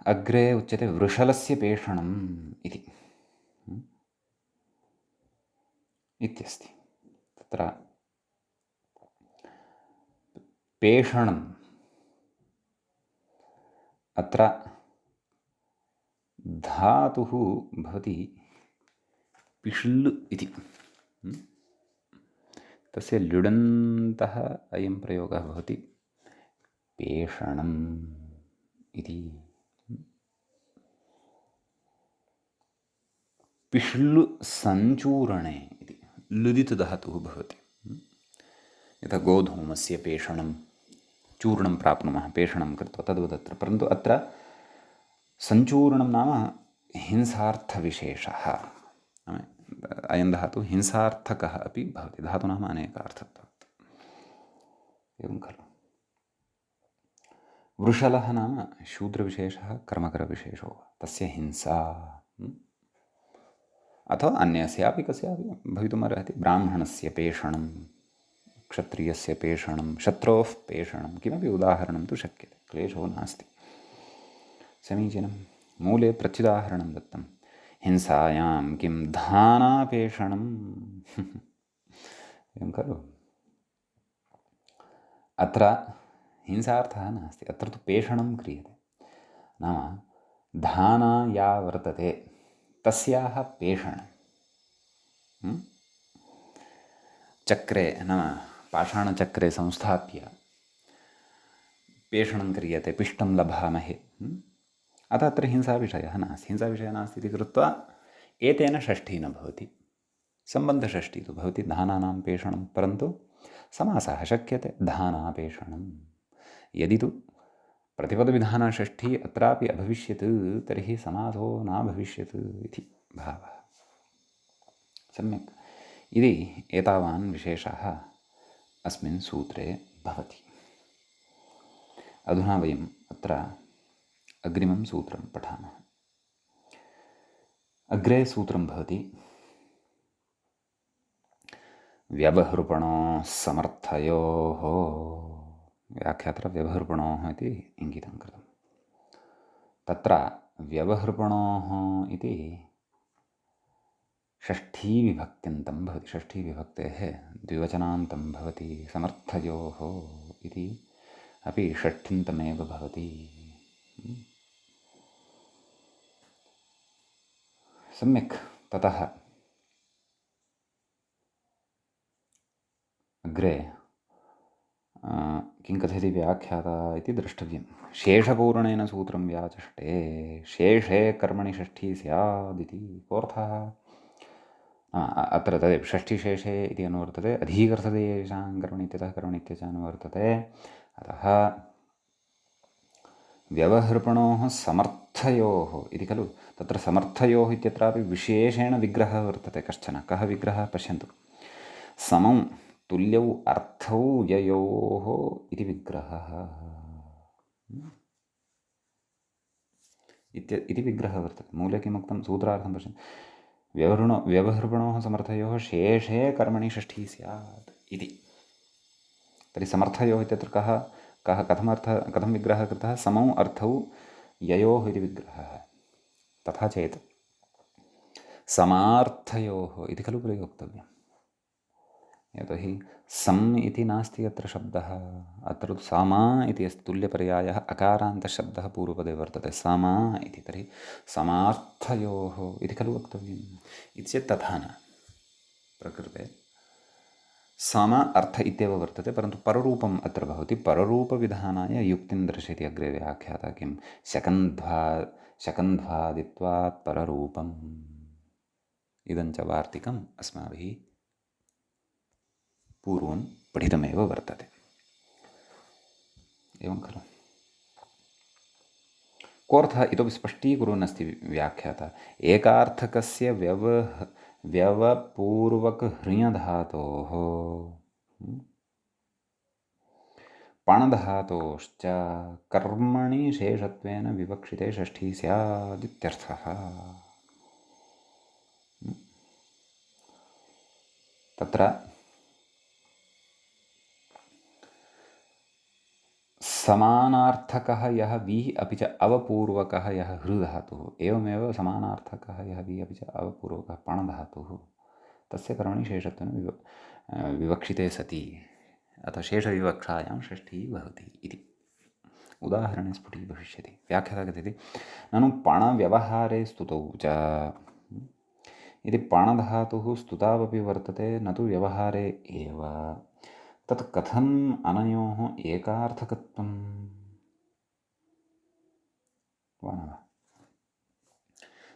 अग्रे उच्यते वृषलस्य पेषणम् इति इत्यस्ति तत्र पेषणम् अत्र धातुः भवति पिष्ल इति तस्य लुडन्तः अयं प्रयोगः भवति पेषणम् इति पिष्लु सञ्चूरणे इति लुदितधातुः भवति यथा गोधूमस्य पेषणं चूर्णं प्राप्नुमः पेषणं कृत्वा तद्वत् अत्र परन्तु अत्र सञ्चूर्णं नाम हिंसार्थविशेषः अयं धातुः हिंसार्थकः अपि भवति धातूनाम् अनेकार्थत्वात् एवं खलु वृषलः नाम शूद्रविशेषः कर्मकरविशेषो तस्य हिंसा अथवा अन्यस्यापि कस्यापि भवितुमर्हति ब्राह्मणस्य पेषणं क्षत्रियस्य पेषणं शत्रोः पेषणं किमपि उदाहरणं तु शक्यते क्लेशो नास्ति समीचीनं मूले प्रत्युदाहरणं दत्तं हिंसायां किं धानापेषणम् एवं खलु अत्र हिंसार्थः नास्ति अत्र तु पेषणं क्रियते नाम धाना या वर्तते तस्याः पेषणं चक्रे नाम पाषाणचक्रे संस्थाप्य पेषणं क्रियते पिष्टं लभामहे अतः अत्र हिंसाविषयः नास्ति इति कृत्वा एतेन षष्ठी न भवति सम्बन्धषष्ठी तु भवति धानानां पेषणं परन्तु समासः शक्यते धानापेषणं यदि तु प्रतिपदविधानषष्ठी अत्रापि अभविष्यत् तर्हि समासो न भविष्यत् इति भावः सम्यक् इति एतावान् विशेषः अस्मिन् सूत्रे भवति अधुना वयम् अत्र अग्रिमं सूत्रं पठामः अग्रे सूत्रं भवति व्यवहृपणोः समर्थयोः व्याख्यात्र व्यवहृपणोः इति इङ्गितं कृतं तत्र व्यवहृपणोः इति षष्ठीविभक्त्यन्तं भवति षष्ठीविभक्तेः द्विवचनान्तं भवति समर्थयोः इति अपि षष्ठ्यन्तमेव भवति सम्यक् ततः अग्रे किं कथयति व्याख्याता इति द्रष्टव्यं शेषपूर्णेन सूत्रं व्याचष्टे शेषे कर्मणि षष्ठी स्यादिति कोऽर्थः अत्र तदेव षष्ठीशेषे इति अनुवर्तते अधिकर्थते येषां कर्मणि इत्यतः कर्मणि इत्यस्य अनुवर्तते अतः व्यवहृपणोः समर्थयोः इति खलु तत्र समर्थयोः इत्यत्रापि विशेषेण विग्रहः वर्तते कश्चन कः विग्रहः पश्यन्तु समं तुल्यौ अर्थौ ययोः इति विग्रहः इति विग्रहः वर्तते मूले किमुक्तं सूत्रार्थं पश्यन्तु व्यवहृपणोः समर्थयोः शेषे कर्मणि षष्ठी स्यात् इति तर्हि समर्थयोः इत्यत्र कथं विग्रहः कृतः? समौ अर्थौ ययोः इति विग्रहः। तथा चेत् समार्थयोः इति खलु प्रयोक्तव्यम्। यतोहि सम् इति नास्ति अत्र शब्दः, अत्र तु समा इति अस्ति तुल्यपर्यायः, अकारान्तशब्दः पूर्वपदे वर्तते समा इति। तर्हि समार्थयोः इति खलु वक्तव्यम्। इति चेत् तथा न, प्रकृते सम अर्थ इत्येव वर्तते, परन्तु पररूपम् अत्र भवति। पररूपविधानाय युक्तिं दर्शयति अग्रे व्याख्याता किं शकन्ध्वादित्वात् पररूपम् इदं च वार्तिकम् अस्माभिः पूर्वं पठितमेव वर्तते। एवं खलु। कोऽर्थः इतोपि स्पष्टीकुर्वन् अस्ति व्याख्याता। एकार्थकस्य व्यवपूर्वकहृञधातोः पणधातोश्च कर्मणि शेषत्वेन विवक्षिते षष्ठी स्यादित्यर्थः। तत्र समानार्थकः यः वि अपि च अवपूर्वकः यः हृधातुः, एवमेव समानार्थकः यः वि अपि च अवपूर्वकः पणधातुः, तस्य कर्मणि शेषत्वेन विवक्षिते सति अतः शेषविवक्षायां षष्ठी भवति इति उदाहरणे स्फुटीभविष्यति। व्याख्याता कथयति ननु पणव्यवहारे स्तुतौ च इति पणधातुः स्तुतावपि वर्तते, न तु व्यवहारे एव। तत् कथम् अनयोः एकार्थकत्वम् वा न वा?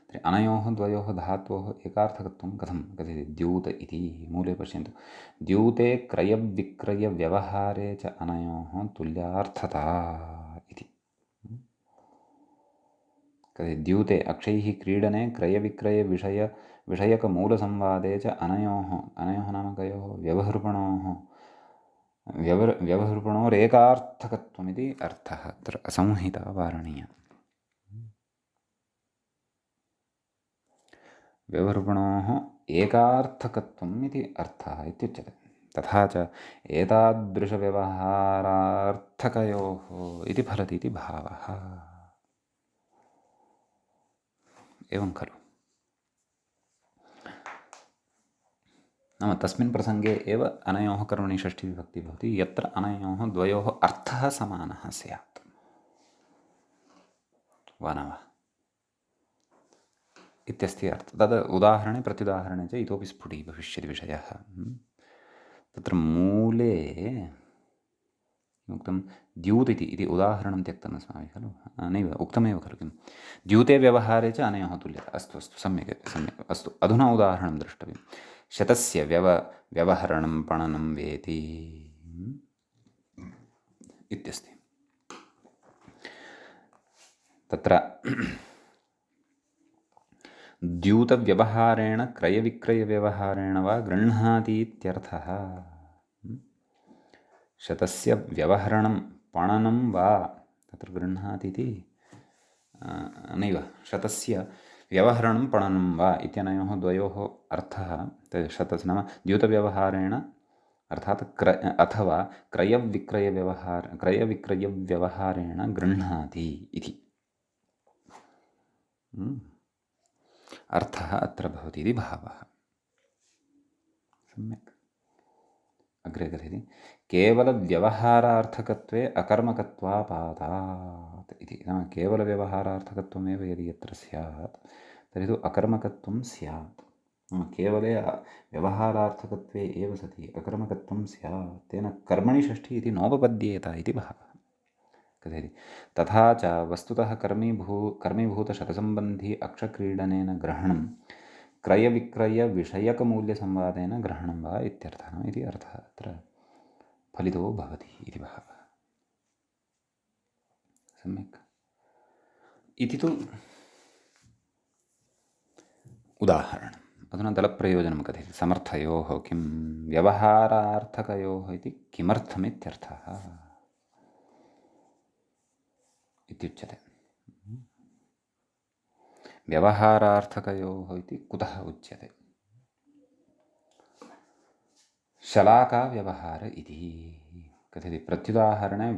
तर्हि अनयोः द्वयोः धात्वोः एकार्थकत्वं कथं कथयति? द्यूत इति मूले पश्यन्तु। द्यूते क्रयविक्रयव्यवहारे च अनयोः तुल्यार्थता इति कथयति। द्यूते अक्षैः क्रीडने क्रयविक्रयविषयकमूलसंवादे च अनयोः नाम कयोः? व्यवहृपणोरेकार्थकत्वमिति अर्थः अत्र असंहिता वारणीया। व्यवहृपणोः एकार्थकत्वम् इति अर्थः इत्युच्यते। तथा च एतादृशव्यवहारार्थकयोः इति फलति इति भावः। एवं खलु। नाम तस्मिन् प्रसङ्गे एव अनयोः कर्मणि षष्ठीविभक्तिः भवति यत्र अनयोः द्वयोः अर्थः समानः स्यात् वा न वा इत्यस्ति अर्थः। तद् उदाहरणे प्रत्युदाहरणे च इतोपि स्फुटीभविष्यति विषयः। तत्र मूले उक्तं द्यूत इति उदाहरणं त्यक्तम् अस्माभिः खलु, नैव उक्तमेव खलु किं द्यूते व्यवहारे च अनयोः तुल्यता। अस्तु सम्यक् अस्तु। अधुना उदाहरणं द्रष्टव्यं। शतस्य व्यवहरणं पणनं वेति इत्यस्ति। तत्र द्यूतव्यवहारेण क्रयविक्रयव्यवहारेण वा गृह्णाति इत्यर्थः। शतस्य व्यवहरणं पणनं वा तत्र गृह्णाति इति नैव, शतस्य व्यवहरणं पणनं वा इत्यनयोः द्वयोः अर्थः शतस्य नाम द्यूतव्यवहारेण अर्थात् अथवा क्रयविक्रयव्यवहारेण गृह्णाति इति अर्थः अत्र भवति इति भावः। सम्यक्। अग्रे कथयति केवलव्यवहारार्थकत्वे अकर्मकत्वापादात् इति। नाम केवलव्यवहारार्थकत्वमेव यदि यत्र स्यात् तर्हि तु अकर्मकत्वं स्यात्। नाम केवले व्यवहारार्थकत्वे एव सति अकर्मकत्वं स्यात्, तेन कर्मणि षष्ठी इति नोपपद्येत इति भावः। कथयति तथा च वस्तुतः कर्मीभूतशतसम्बन्धी अक्षक्रीडनेन ग्रहणं क्रयविक्रयविषयकमूल्यसंवादेन ग्रहणं वा इत्यर्थः इति अर्थः अत्र फलितो भवति इति भावः। सम्यक्। इति तु उदाहरणम्। अधुना दलप्रयोजनं कथयति समर्थयोः किं व्यवहारार्थकयोः इति किमर्थमित्यर्थः इत्युच्यते। व्यवहारार्थकयोः इति कुतः उच्यते? शलाका व्यवहार इति कथयति प्रत्युदाहरणे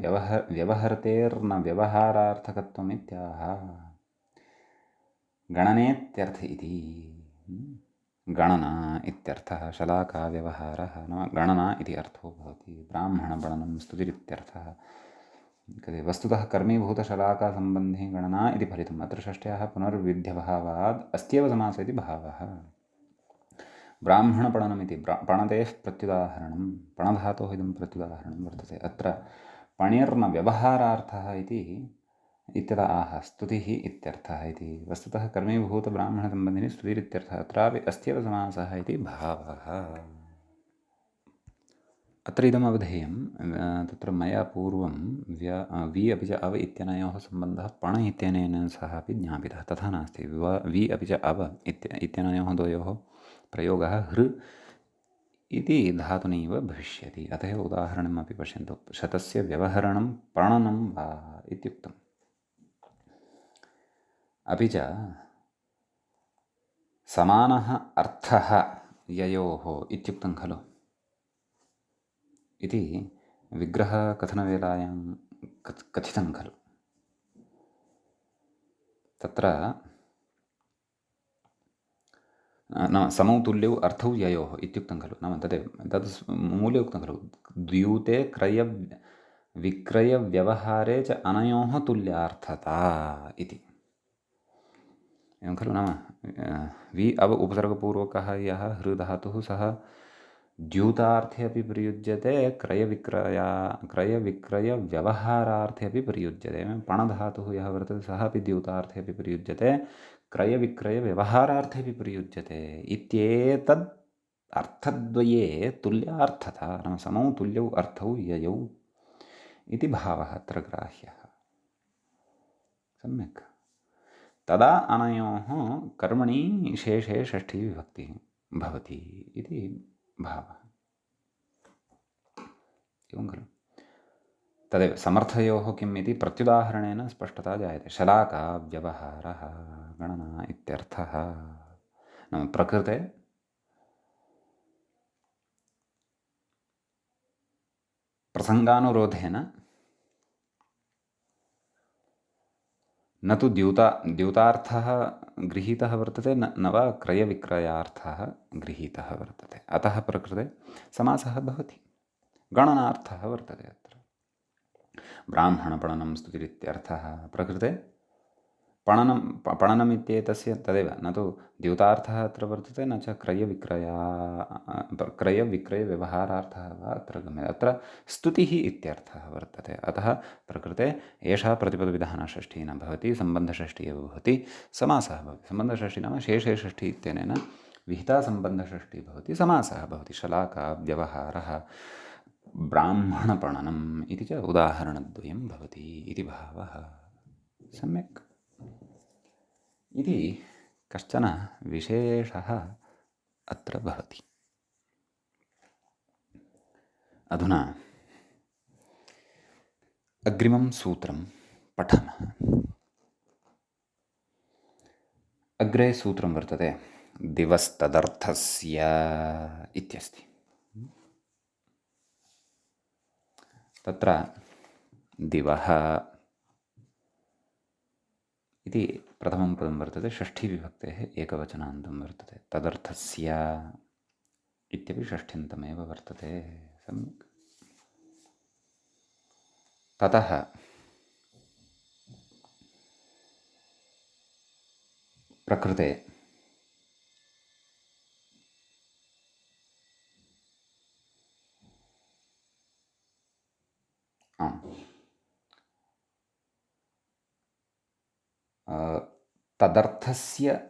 व्यवहर्तेर्न व्यवहारार्थकत्वम् इत्याह। गणनेत्यर्थ इति गणना इत्यर्थः, शलाकाव्यवहारः नाम गणना इति अर्थो भवति। ब्राह्मणपणनं स्तुतिरित्यर्थः। वस्तुतः कर्मीभूतशलाकासम्बन्धी गणना इति फलितम्। अत्र षष्ट्याः पुनर्विध्यभावाद् अस्त्येव समासः इति भावः। ब्राह्मणपणनमिति पणतेः प्रत्युदाहरणं, पणधातोः इदं प्रत्युदाहरणं वर्तते। अत्र पणिर्न व्यवहारार्थः इति इत्यतः आह स्तुतिः इत्यर्थः इति। वस्तुतः कर्मीभूतब्राह्मणसम्बन्धिनी स्तुतिरित्यर्थः। अत्रापि अस्त्येव समासः इति भावः। अत्र इदम् अवधेयं, तत्र मया पूर्वं वि अपि च अव इत्यनयोः सम्बन्धः पण इत्यनेन सह अपि ज्ञापितः। तथा नास्ति। वि अपि च अव इत्यनयोः द्वयोः प्रयोगः हृ इति धातुनैव भविष्यति। अतः उदाहरणमपि पश्यन्तु। शतस्य व्यवहरणं पणनं वा इत्युक्तम्। अपि च समानः अर्थः ययोः इत्युक्तं खलु इति विग्रहकथनवेलायां कथितं खलु। तत्र नाम समौ तुल्यौ अर्थौ ययोः इत्युक्तं खलु। नाम तदेव तद् मूले उक्तं खलु। द्यूते क्रयविक्रयव्यवहारे च अनयोः तुल्यार्थता इति। एवं खलु। नाम वि अव उपसर्गपूर्वकः यः हृधातुः सः द्यूतार्थे अपि प्रयुज्यते, क्रयविक्रयव्यवहारार्थे अपि प्रयुज्यते। पणधातुः यः वर्तते सः अपि द्यूतार्थे अपि प्रयुज्यते, क्रयविक्रयव्यवहारार्थे अपि प्रयुज्यते इत्येतद् अर्थद्वये तुल्यार्थता, नाम समौ तुल्यौ अर्थौ ययौ इति भावः अत्र ग्राह्यः। सम्यक्। तदा अनयोः कर्मणि शेषे षष्ठी विभक्तिः भवति इति भावः। एवं खलु। तदेव समर्थयोः किम् इति प्रत्युदाहरणेन स्पष्टता जायते। शलाकाव्यवहारः गणना इत्यर्थः। नाम प्रकृते प्रसङ्गानुरोधेन न तु द्यूतार्थः गृहीतः वर्तते, न वा क्रयविक्रयार्थः गृहीतः वर्तते। अतः प्रकृते समासः भवति। गणनार्थः वर्तते अत्र। ब्राह्मणपणनं स्तुतिरित्यर्थः। प्रकृते पणनम् इत्येतस्य तदेव, न तु द्यूतार्थः अत्र वर्तते, न च क्रयविक्रयव्यवहारार्थः वा अत्र गम्यते। अत्र स्तुतिः इत्यर्थः वर्तते। अतः प्रकृते एषा प्रतिपदविधानषष्ठी न भवति, सम्बन्धषष्ठी एव भवति, समासः भवति। सम्बन्धषष्ठी नाम शेषे षष्ठी इत्यनेन विहिता सम्बन्धषष्ठी भवति, समासः भवति। शलाकाव्यवहारः ब्राह्मणपणनम् इति च उदाहरणद्वयं भवति इति भावः। सम्यक्। इति कश्चन विशेषः अत्र भवति। अधुना अग्रिमं सूत्रं पठामः। अग्रे सूत्रं वर्तते दिवस्तदर्थस्य इत्यस्ति। तत्र दिवः इति प्रथमं पदं वर्तते, षष्ठीविभक्तेः एकवचनान्तं वर्तते। तदर्थस्य इत्यपि षष्ठ्यन्तमेव वर्तते। सम्यक्। ततः प्रकृते तदर्थस्य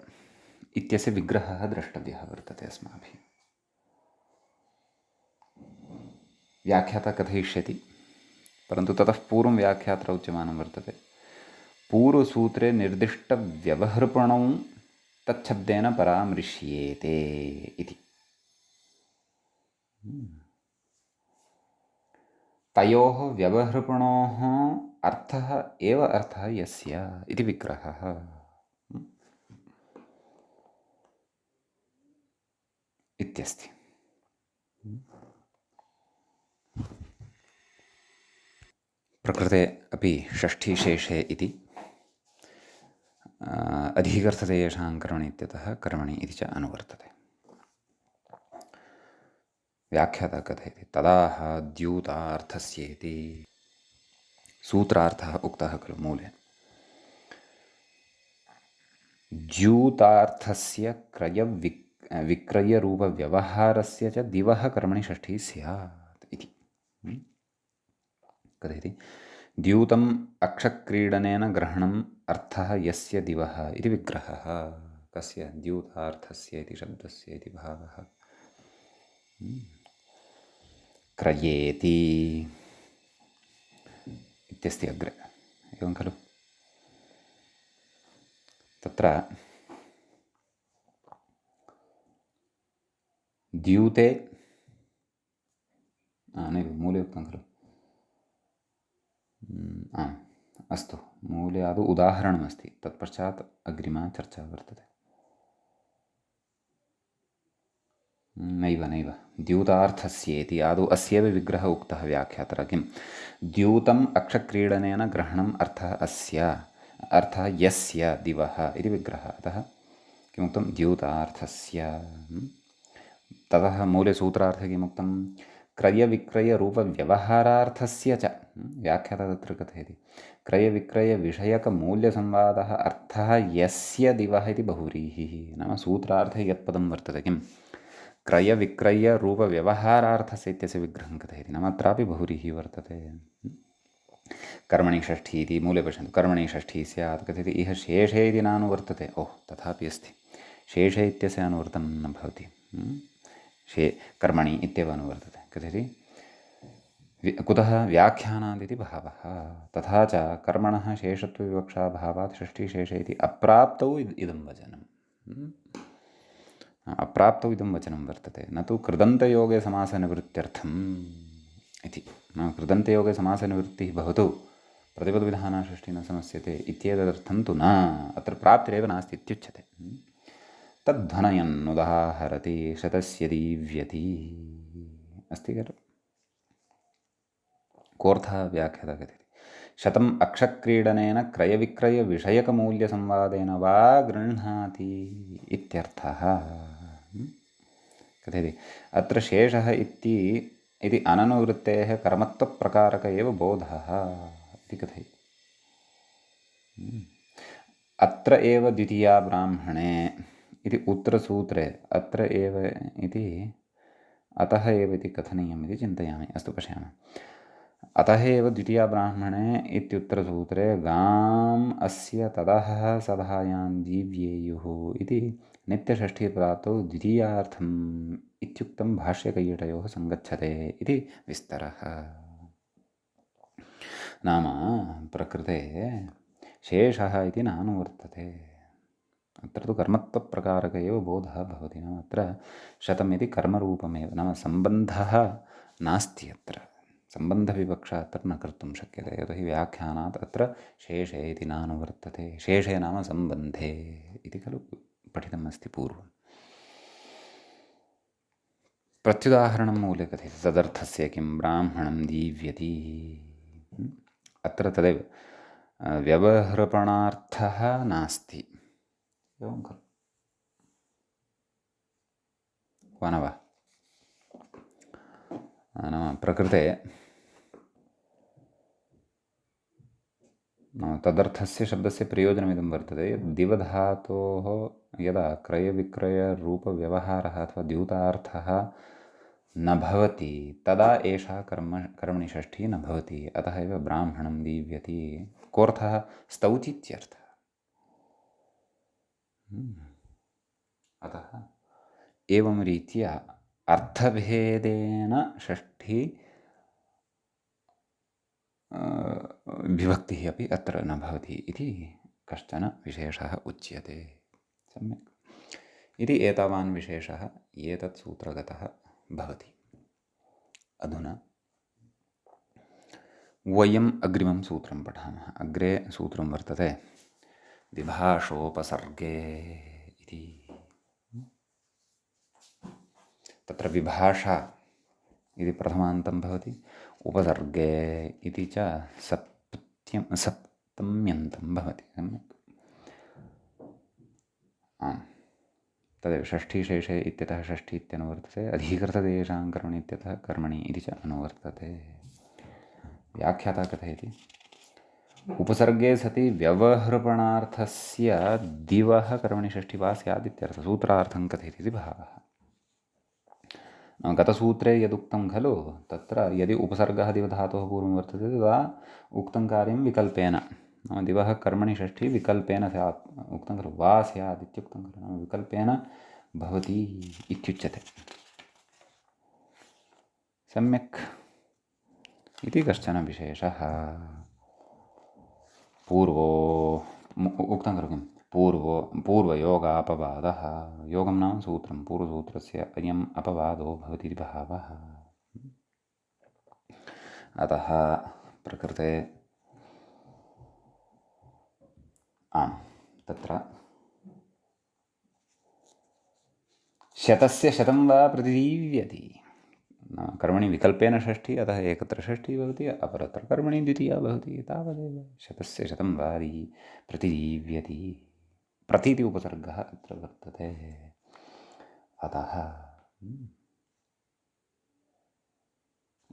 इत्यस्य विग्रहः द्रष्टव्यः वर्तते अस्माभिः। व्याख्याता कथयिष्यति, परन्तु ततः पूर्वं व्याख्यात्र उच्यमानं वर्तते। पूर्वसूत्रे निर्दिष्टव्यवहृपणौ तच्छब्देन परामृश्येते इति। तयोः व्यवहृपणोः अर्थः एव अर्थः यस्य इति विग्रहः इत्यस्ति। प्रकृते अपि षष्ठीशेषे इति अधिकर्थते येषां कर्मणि इत्यतः कर्मणि इति च अनुवर्तते। व्याख्याता कथयति तदाह द्यूतार्थस्येति। सूत्रार्थः उक्तः खलु मूले। द्यूतार्थस्य विक्रयरूपव्यवहारस्य च दिवः कर्मणि षष्ठी स्यात् इति। कथयति द्यूतम् अक्षक्रीडनेन ग्रहणम् अर्थः यस्य दिवः इति विग्रहः। कस्य? द्यूतार्थस्य इति शब्दस्य इति भावः। क्रयेति इत्यस्ति अग्रे, एवं खलु? तत्र द्यूते नैव मूले उक्तं खलु। आम् अस्तु, मूले आदौ उदाहरणमस्ति, तत्पश्चात् अग्रिमा चर्चा वर्तते। नैव द्यूतार्थस्येति आदौ अस्यैव विग्रहः उक्तः व्याख्यातरा। किं? द्यूतम् अक्षक्रीडनेन ग्रहणम् अर्थः यस्य दिवः इति विग्रहः। अतः किमुक्तं? द्यूतार्थस्य। ततः मूले सूत्रार्थे किमुक्तं? क्रयविक्रयरूपव्यवहारार्थस्य च। व्याख्याता तत्र कथयति क्रयविक्रयविषयकमूल्यसंवादः अर्थः यस्य दिवः इति बहुव्रीहिः। नाम सूत्रार्थे यत्पदं वर्तते, किं? क्रयविक्रयरूपव्यवहारार्थस्य इत्यस्य विग्रहं कथयति। नाम अत्रापि बहुव्रीहिः वर्तते। कर्मणि षष्ठी इति मूले पश्यन्तु। कर्मणि षष्ठी स्यात् कथयति इह शेषे इति नानुवर्तते। ओह्, तथापि अस्ति। शेषे इत्यस्य अनुवर्तनं न भवति। कर्मणि इत्येव अनुवर्तते। कथयति कुतः? व्याख्यानादिति भावः। तथा च कर्मणः शेषत्वविवक्षाभावात् षष्ठीशेषे इति अप्राप्तौ इदं वचनम्। अप्राप्तौ इदं वचनं वर्तते, न तु कृदन्तयोगे समासनिवृत्त्यर्थम् इति। नाम कृदन्तयोगे समासनिवृत्तिः भवतु प्रतिपदविधानाषष्ठी न समस्यते इत्येतदर्थं तु न, अत्र प्राप्तिरेव नास्ति इत्युच्यते। तद्ध्वनयन्नुदाहरति शतस्य दीव्यति अस्ति खलु। कोऽर्थः? व्याख्याता कथयति शतम् अक्षक्रीडनेन क्रयविक्रयविषयकमूल्यसंवादेन वा गृह्णाति इत्यर्थः। कथयति अत्र शेषः इति अननुवृत्तेः कर्मत्वप्रकारक एव बोधः इति कथयति। अत्र एव द्वितीया ब्राह्मणे इति उत्तरसूत्रे अत्र एव इति अतः एव इति कथनीयम् इति चिन्तयामि। अस्तु, पश्यामः। अतः एव द्वितीया ब्राह्मणे इत्युत्तरसूत्रे गाम् अस्य तदः सभायां जीव्येयुः इति नित्यषष्ठीपदार्थौ द्वितीयार्थम् इत्युक्तं भाष्यकैयटयोः सङ्गच्छते इति विस्तरः। नाम प्रकृते शेषः इति नानुवर्तते। अत्र तु कर्मत्वप्रकारक एव बोधः भवति। नाम अत्र शतम् इति कर्मरूपमेव, नाम सम्बन्धः नास्ति। अत्र सम्बन्धविवक्षा अत्र न कर्तुं शक्यते, यतोहि व्याख्यानात् अत्र शेषे इति नानुवर्तते। शेषे नाम सम्बन्धे इति खलु पठितमस्ति पूर्वम्। प्रत्युदाहरणं मूले कथयति तदर्थस्य किं? ब्राह्मणं दीव्यति। अत्र तदेव व्यवहृपणार्थः नास्ति, एवं खलु वा न वा? नाम प्रकृते तदर्थस्य शब्दस्य प्रयोजनमिदं वर्तते यत् दिवधातोः यदा क्रयविक्रयरूपव्यवहारः अथवा द्यूतार्थः न भवति तदा एषा कर्मणि षष्ठी न भवति। अतः एव ब्राह्मणं दीव्यति। कोऽर्थः? स्तौतीत्यर्थः। अतः एवं रीत्या अर्थभेदेन षष्ठी विभक्तिः अपि अत्र न भवति इति कश्चन विशेषः उच्यते। सम्यक् इति एतावान् विशेषः एतत् सूत्रगतः भवति। अधुना वयम् अग्रिमं सूत्रं पठामः। अग्रे सूत्रं वर्तते विभाषोपसर्गे इति। तत्र विभाषा इति प्रथमान्तं भवति, उपसर्गे इति च सप्तम्यन्तं भवति। सम्यक्। आम्, तदेव षष्ठीशेषे इत्यतः षष्ठी इत्यनुवर्तते, अधिकृतदेशां कर्मणि इत्यतः कर्मणि इति च अनुवर्तते। व्याख्याता कथयति उपसर्गे सति व्यवहृपणार्थस्य दिवः कर्मणि षष्ठी वा स्यात् इत्यर्थः। सूत्रार्थं कथयति इति भावः। गतसूत्रे यदुक्तं खलु तत्र यदि उपसर्गः दिवधातोः पूर्वं वर्तते तदा उक्तं कार्यं विकल्पेन, नाम दिवः कर्मणि षष्ठी विकल्पेन स्यात् उक्तं खलु, वा स्यात् इत्युक्तं खलु, नाम विकल्पेन भवति इत्युच्यते। सम्यक् इति कश्चन विशेषः। पूर्वो उक्तं खलु किं पूर्वयोगापवादः। योगं नाम सूत्रं, पूर्वसूत्रस्य अयम् अपवादो भवति इति भावः। अतः प्रकृते आम्, तत्र शतस्य शतं वा प्रतिदीव्यति, कर्मणि विकल्पेन षष्ठी, अतः एकत्र षष्ठी भवति, अपरत्र कर्मणि द्वितीया भवति, तावदेव। शतस्य शतं वा प्रतिदीव्यति, प्रतीति उपसर्गः अत्र वर्तते। अतः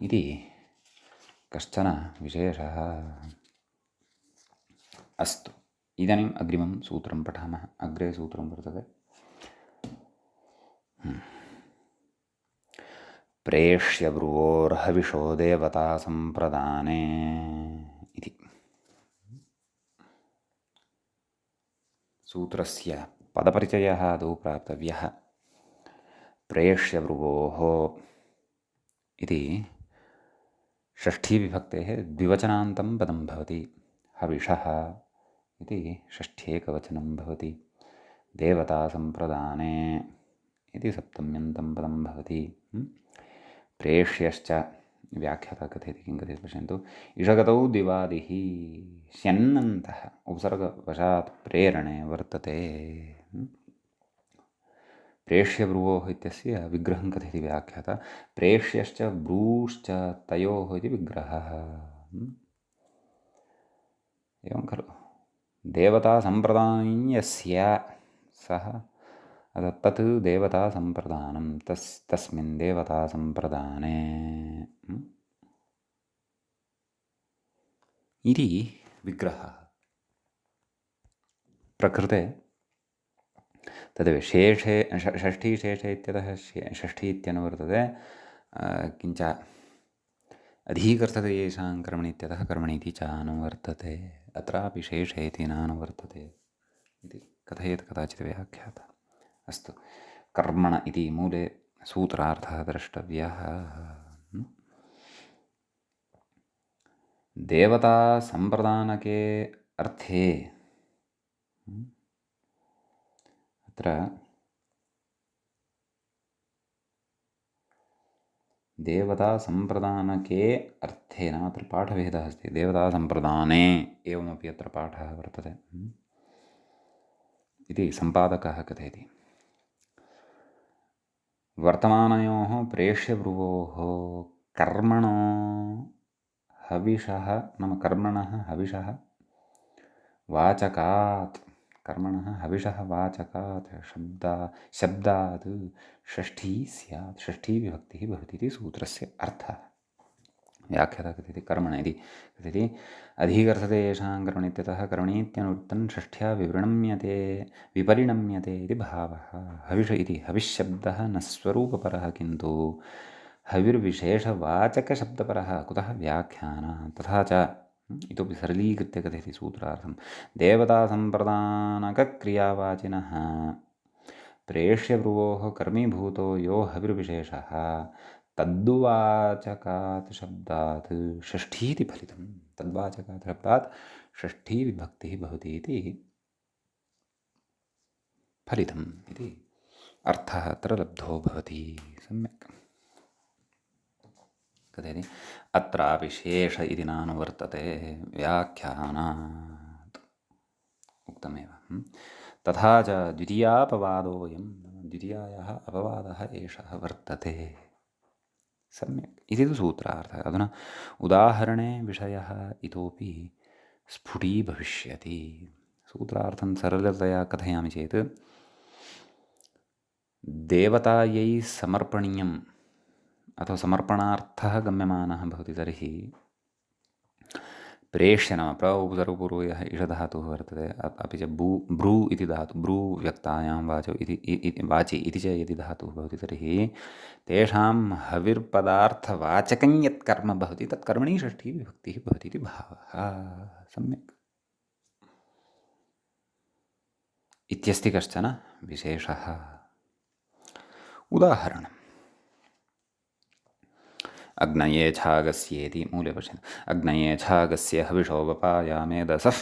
इति कश्चन विशेषः। अस्तु, इदानीम् अग्रिमं सूत्रं पठामः। अग्रे सूत्रं वर्तते प्रेष्यब्रुवोर्हविषो देवतासम्प्रदाने इति। सूत्रस्य पदपरिचयः आदौ प्राप्तव्यः। प्रेष्यब्रुवोः इति षष्ठीविभक्तेः द्विवचनान्तं पदं भवति। हविषः इति षष्ठ्येकवचनं भवति। देवतासम्प्रदाने इति सप्तम्यन्तं पदं भवति। प्रेष्यश्च व्याख्याता कथयति, किं कथयति पश्यन्तु। इषगतौ दिवादिः स्यन्नन्तः उपसर्गवशात् प्रेरणे वर्तते। प्रेष्यब्रुवोः इत्यस्य विग्रहं कथयति व्याख्याता। प्रेष्यश्च ब्रूश्च तयोः इति विग्रहः। एवं खलु, देवतासम्प्रदायस्य सः तत् देवतासम्प्रदानं तस्मिन् देवतासम्प्रदाने इति विग्रहः। प्रकृते तदेव शेषे षष्ठीशेषे इत्यतः षष्ठी इत्यनुवर्तते, किञ्च अधिकर्तव्येषां कर्मणि इत्यतः कर्मणि इति च अनुवर्तते। अत्रापि शेषे इति नानुवर्तते इति कथयेत् कदाचित् व्याख्याता। अस्तु, कर्मण इति मूले सूत्रार्थः द्रष्टव्यः। देवतासम्प्रदानके अर्थे अत्र देवतासम्प्रदानके अर्थे, नाम अत्र पाठभेदः अस्ति। देवतासम्प्रदाने एवमपि अत्र पाठः वर्तते इति सम्पादकः कथयति। वर्तमानयोः प्रेष्यब्रुवोः कर्मणो हविषः, नाम कर्मणः हविषः वाचकात्, कर्मणः हविषः वाचकात् शब्दात् षष्ठी स्यात्, षष्ठीविभक्तिः भवति इति सूत्रस्य अर्थः। व्याख्याता कथयति कर्मण इति कथयति अधिकर्थते येषां कर्मणि इत्यतः कर्मणीत्यनुवृत्तं षष्ठ्या विपरिणम्यते इति भावः। हविष इति हविश्शब्दः न स्वरूपपरः, किन्तु हविर्विशेषवाचकशब्दपरः। कुतः व्याख्यानात्। तथा च इतोपि सरलीकृत्य कथयति सूत्रार्थं। देवतासम्प्रदानकक्रियावाचिनः प्रेष्यब्रुवोः कर्मीभूतो यो हविर्विशेषः तद्वाचकात् शब्दात् षष्ठीति फलितं। तद्वाचकात् शब्दात् षष्ठी विभक्तिः भवति इति फलितम् इति अर्थः अत्र लब्धो भवति। सम्यक् कथयति अत्रापि शेष इति नानुवर्तते व्याख्यानात् उक्तमेव। तथा च द्वितीयापवादोऽयं, द्वितीयायाः अपवादः एषः वर्तते। सम्यक् इति तु सूत्रार्थः। अधुना उदाहरणे विषयः इतोपि स्फुटीभविष्यति। सूत्रार्थं सरलतया कथयामि चेत् देवतायै समर्पणीयम् अथवा समर्पणार्थः गम्यमानः भवति तर्हि प्रेष्य नाम प्र उपसर्गपूर्वः इषधातुः वर्तते, अपि च भ्रू इति धातुः, भ्रू व्यक्तायां वाचो इति वाचि इति च यदि धातुः भवति तर्हि तेषां हविर्पदार्थवाचकं यत् कर्म भवति तत् कर्मणि षष्ठी विभक्तिः भवति इति भावः। सम्यक् इत्यस्ति कश्चन विशेषः। उदाहरणम् अग्नये छागस्येति मूले पश्यन्तु। अग्नये छागस्य हविषो वपायामेदसः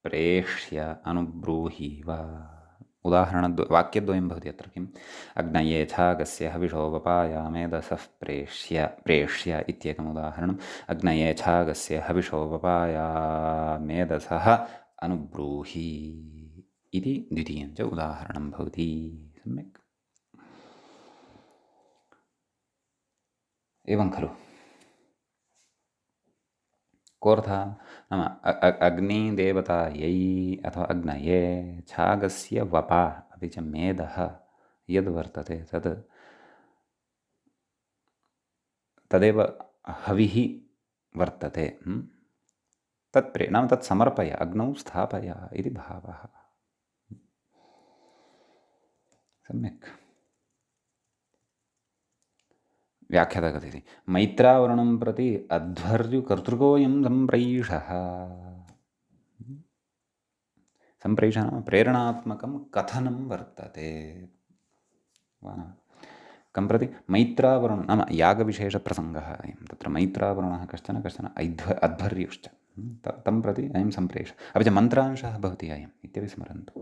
प्रेष्य अनुब्रूहि वा। वाक्यद्वयं भवति अत्र किम् अग्नये छागस्य हविषो वपायामेदसः प्रेष्य इत्येकम् उदाहरणम्। अग्नये छागस्य हविषो वपायामेदसः अनुब्रूहि इति द्वितीयं च उदाहरणं भवति। सम्यक् एवं खलु। कोऽर्थः नाम अग्निदेवतायै अथवा अग्नये छागस्य वपा अपि च मेदः यद् वर्तते तदेव हविः वर्तते। नाम तत् समर्पय, अग्नौ स्थापय इति भावः। सम्यक् व्याख्याता कथयति मैत्रावरुणं प्रति अध्वर्युकर्तृकोऽयं सम्प्रैषः। सम्प्रैषः नाम प्रेरणात्मकं कथनं वर्तते वा न? कं प्रति मैत्रावरुणं नाम यागविशेषप्रसङ्गः अयं। तत्र मैत्रावरुणः कश्चन अध्वर्युश्च तं प्रति अयं सम्प्रेष, अपि च मन्त्रांशः भवति अयम् इत्यपि स्मरन्तु।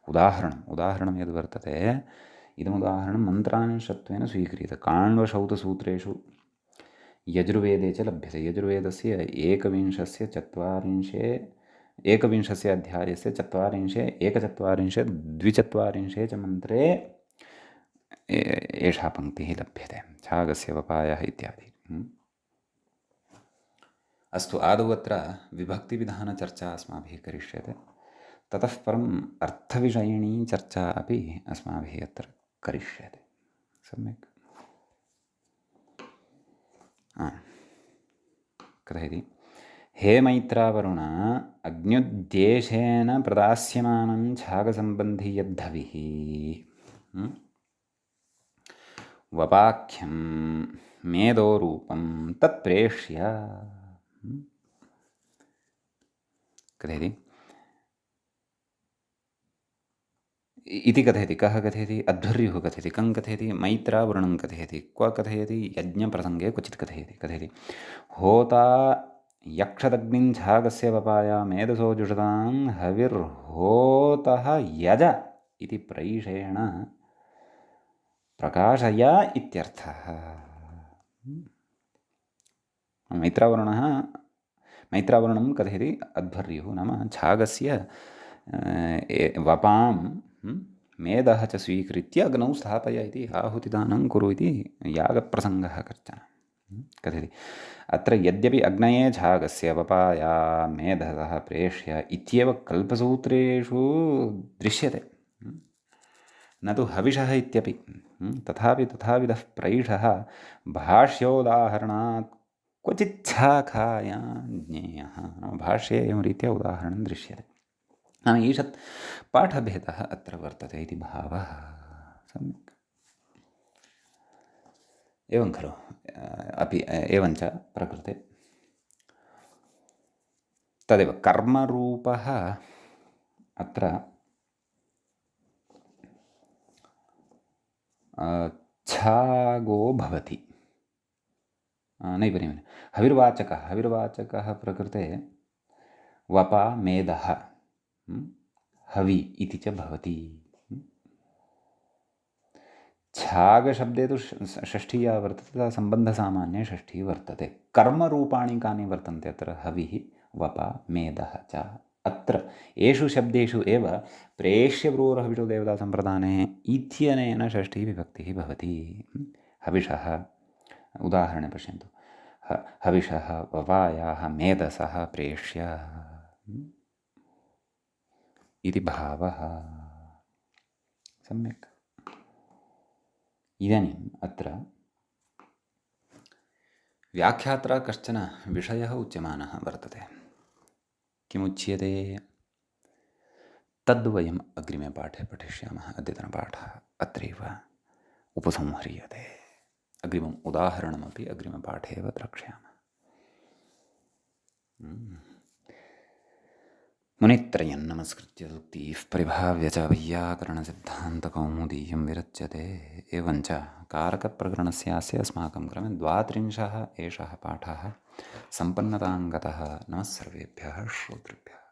उदाहरणं यद् वर्तते इदमुदाहरणं मन्त्रांशत्वेन स्वीक्रियते। काण्वशौतसूत्रेषु यजुर्वेदे च लभ्यते। यजुर्वेदस्य एकविंशस्य अध्यायस्य 40, 1, 2 च मन्त्रे एषा पङ्क्तिः लभ्यते, छागस्य वपायः इत्यादि। अस्तु, आदौ अत्र विभक्तिविधानचर्चा अस्माभिः करिष्यते। ततः परम् अर्थविषयिणी चर्चा अपि अस्माभिः अत्र करिष्यते। सम्यक् कथयति हे मैत्रावरुण अग्न्युद्देशेन प्रदास्यमानं छागसम्बन्धि यद्धविः वपाख्यं मेदोरूपं तत्प्रेष्य। कथयति इति कथयति। कः कथयति? अध्वर्युः कथयति। कं कथयति? मैत्रावरुणं कथयति। क्व कथयति? यज्ञप्रसङ्गे क्वचित् कथयति होता यक्षदग्निं छागस्य वपाया मेधसो जुषतां हविर्होतः यज इति प्रैषेण प्रकाशय इत्यर्थः। मैत्रावरुणं कथयति अध्वर्युः, नाम छागस्य वपां मेदः च स्वीकृत्य अग्नौ स्थापय इति आहुतिदानं कुरु इति यागप्रसङ्गः कश्चन कथयति। अत्र यद्यपि अग्नये छागस्य वपाया मेधसः प्रेष्य इत्येव कल्पसूत्रेषु दृश्यते, न तु हविषः इत्यपि, तथाविधः प्रैषः भाष्योदाहरणात् क्वचिच्छाखायां ज्ञेयः। भाष्ये एवं रीत्या उदाहरणं दृश्यते। नाम ईषत् पाठभेदः अत्र वर्तते इति भावः। सम्यक् एवं खलु। अपि एवञ्च प्रकृते तदेव कर्मरूपः अत्र छागो भवति। नैव हविर्वाचकः प्रकृते वपा मेदः हवि इति च भवति। छागशब्दे तु षष्ठी या वर्तते तदा सम्बन्धसामान्ये षष्ठी वर्तते। कर्मरूपाणि कानि वर्तन्ते अत्र? हविः, वपा, मेदः च। अत्र एषु शब्देषु एव प्रेष्य ब्रूरहविषो देवतासम्प्रदाने इत्यनेन षष्ठी विभक्तिः भवति। हविषः, उदाहरणे पश्यन्तु, हविषः ववायाः मेधसः प्रेष्य इति भावः। सम्यक्। इदानीम् अत्र व्याख्यात्रा कश्चन विषयः उच्यमानः वर्तते। किमुच्यते? तद्वयम् अग्रिमे पाठे पठिष्यामः। अद्यतनपाठः अत्रैव उपसंह्रियते। अग्रिमम् उदाहरणमपि अग्रिमपाठे एव द्रक्ष्यामः। मुनित्रयं नमस्कृत्य सूक्तिः परिभाव्य च वैयाकरणसिद्धान्तकौमुदीयं विरच्यते। एवञ्च कारकप्रकरणस्यास्य अस्माकं क्रमे 32 एषः पाठः सम्पन्नतां गतः। नमः सर्वेभ्यः श्रोतृभ्यः।